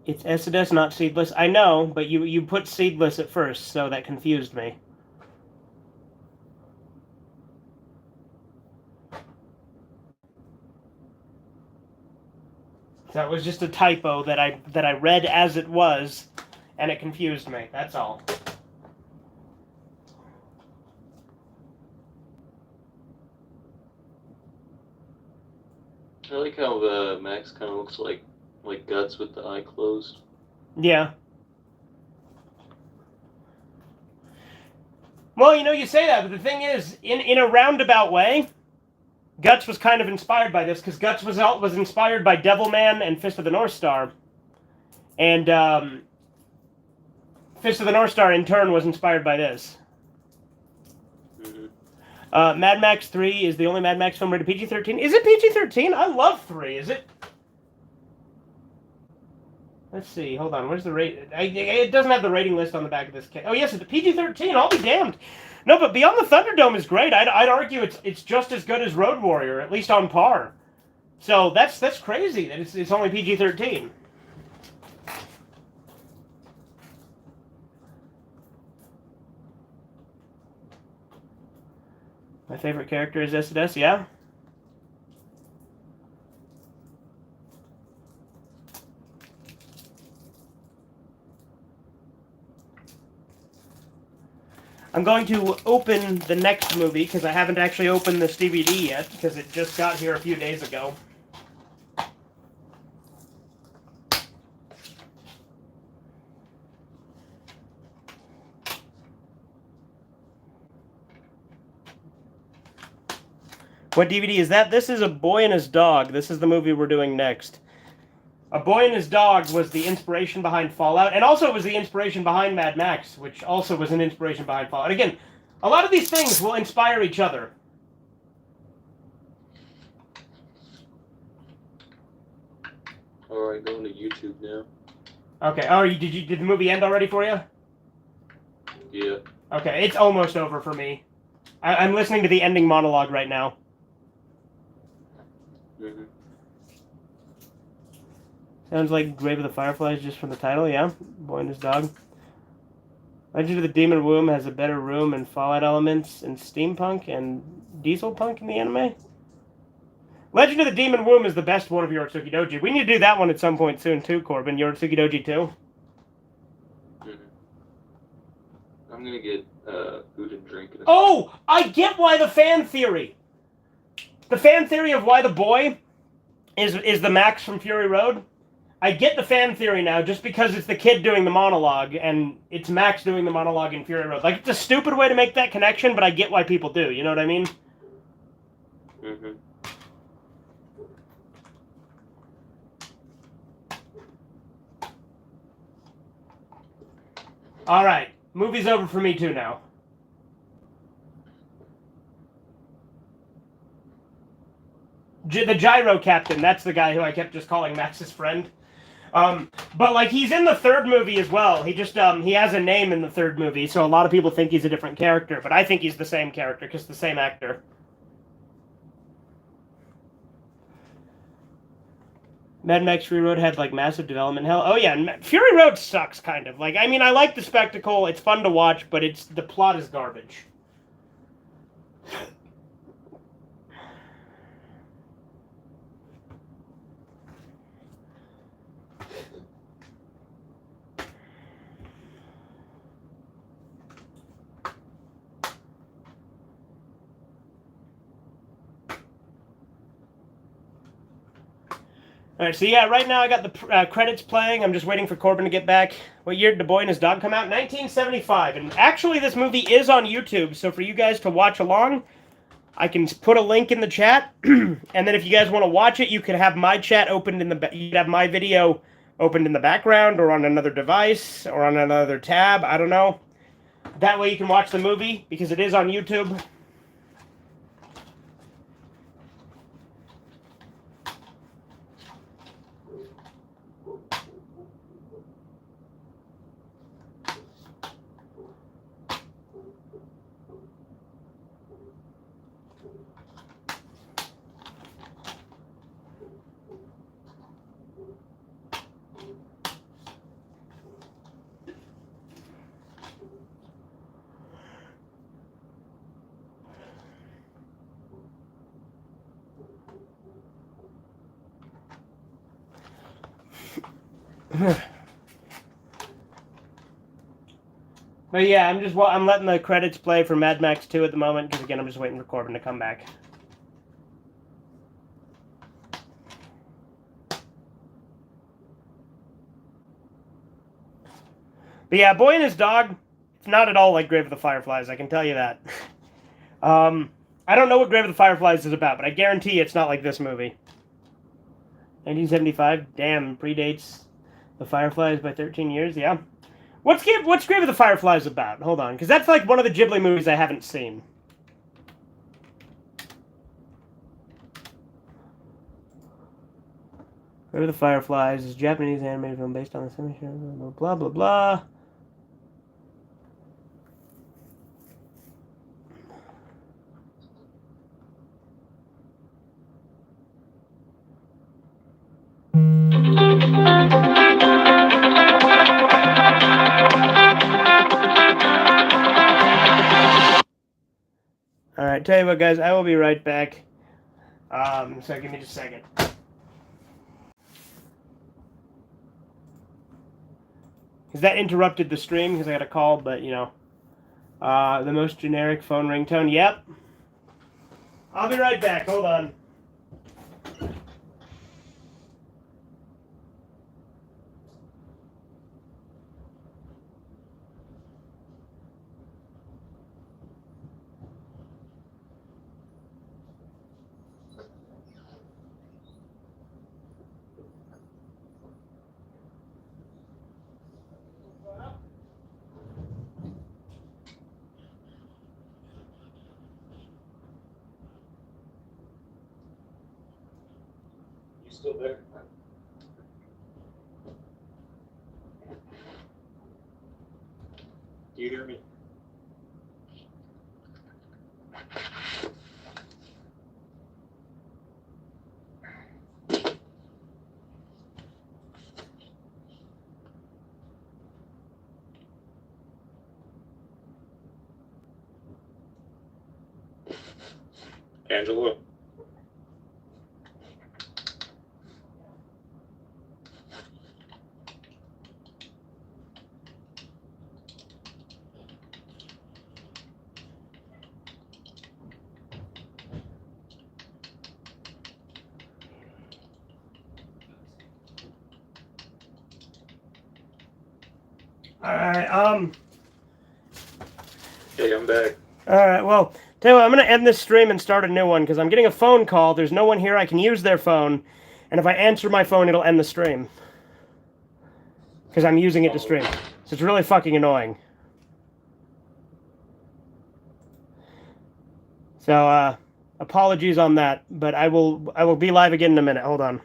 [SPEAKER 1] It's Exodus, not Seedless. I know, but you put Seedless at first, so that confused me. That was just a typo that I read as it was, and it confused me. That's all.
[SPEAKER 2] I like how the Max kind of looks like Guts with the eye closed.
[SPEAKER 1] Yeah. Well, you say that, but the thing is, in a roundabout way, Guts was kind of inspired by this, because Guts was inspired by Devilman and Fist of the North Star. And Fist of the North Star, in turn, was inspired by this.
[SPEAKER 2] Mm-hmm.
[SPEAKER 1] Mad Max 3 is the only Mad Max film rated PG-13. Is it PG-13? I love 3. Is it? Let's see. Hold on. Where's the rate? It doesn't have the rating list on the back of this kit. Oh, yes, it's PG-13. I'll be damned. No, but Beyond the Thunderdome is great. I'd argue it's just as good as Road Warrior, at least on par. So that's crazy that it's only PG-13. My favorite character is Exodus, yeah? I'm going to open the next movie, because I haven't actually opened this DVD yet, because it just got here a few days ago. What DVD is that? This is A Boy and His Dog. This is the movie we're doing next. A Boy and His Dog was the inspiration behind Fallout, and also it was the inspiration behind Mad Max, which also was an inspiration behind Fallout. Again, a lot of these things will inspire each other.
[SPEAKER 2] Alright, going to YouTube now.
[SPEAKER 1] Okay. Oh, did the movie end already for you?
[SPEAKER 2] Yeah.
[SPEAKER 1] Okay, it's almost over for me. I'm listening to the ending monologue right now.
[SPEAKER 2] Mm-hmm.
[SPEAKER 1] Sounds like Grave of the Fireflies just from the title, yeah? Boy and His Dog. Legend of the Demon Womb has a better room and Fallout elements and steampunk and diesel punk in the anime. Legend of the Demon Womb is the best one of Yoritsuki Doji. We need to do that one at some point soon too, Corbin. Yoritsuki Doji 2.
[SPEAKER 2] Mm-hmm. I'm gonna get food and drink.
[SPEAKER 1] Oh! I get why the fan theory! The fan theory of why the boy is the Max from Fury Road. I get the fan theory now, just because it's the kid doing the monologue, and it's Max doing the monologue in Fury Road. Like, it's a stupid way to make that connection, but I get why people do. You know what I mean?
[SPEAKER 2] Mm-hmm.
[SPEAKER 1] Alright. Movie's over for me, too, now. The Gyro Captain, that's the guy who I kept just calling Max's friend. But like he's in the third movie as well. He just he has a name in the third movie, so a lot of people think he's a different character, but I think he's the same character because the same actor. Mad Max Fury Road had like massive development hell. Oh yeah, Fury Road sucks kind of. Like I mean, I like the spectacle. It's fun to watch, but the plot is garbage. All right, so yeah, right now I got the credits playing. I'm just waiting for Corbin to get back. What year did The Boy and His Dog come out? 1975. And actually, this movie is on YouTube, so for you guys to watch along, I can put a link in the chat. And then if you guys want to watch it, you could have my chat opened in the... You could have my video opened in the background or on another device or on another tab. I don't know. That way you can watch the movie because it is on YouTube. But yeah, I'm letting the credits play for Mad Max 2 at the moment because again, I'm just waiting for Corbin to come back. But yeah, Boy and His Dog, it's not at all like Grave of the Fireflies, I can tell you that. I don't know what Grave of the Fireflies is about, but I guarantee it's not like this movie. 1975, damn, predates The Fireflies by 13 years, yeah. What's Grave of the Fireflies about? Hold on, because that's like one of the Ghibli movies I haven't seen. Grave of the Fireflies is a Japanese animated film based on the same show, blah, blah, blah. Alright, tell you what, guys, I will be right back. So give me just a second. Because that interrupted the stream because I got a call, but, you know. The most generic phone ringtone, yep. I'll be right back, hold on.
[SPEAKER 2] Still there? Do you hear me? Angela?
[SPEAKER 1] Alright,
[SPEAKER 2] Hey, I'm back.
[SPEAKER 1] Alright, well, tell you what, I'm going to end this stream and start a new one, because I'm getting a phone call, there's no one here, I can use their phone, and if I answer my phone, it'll end the stream. Because I'm using it to stream. So it's really fucking annoying. So, apologies on that, but I will be live again in a minute, hold on.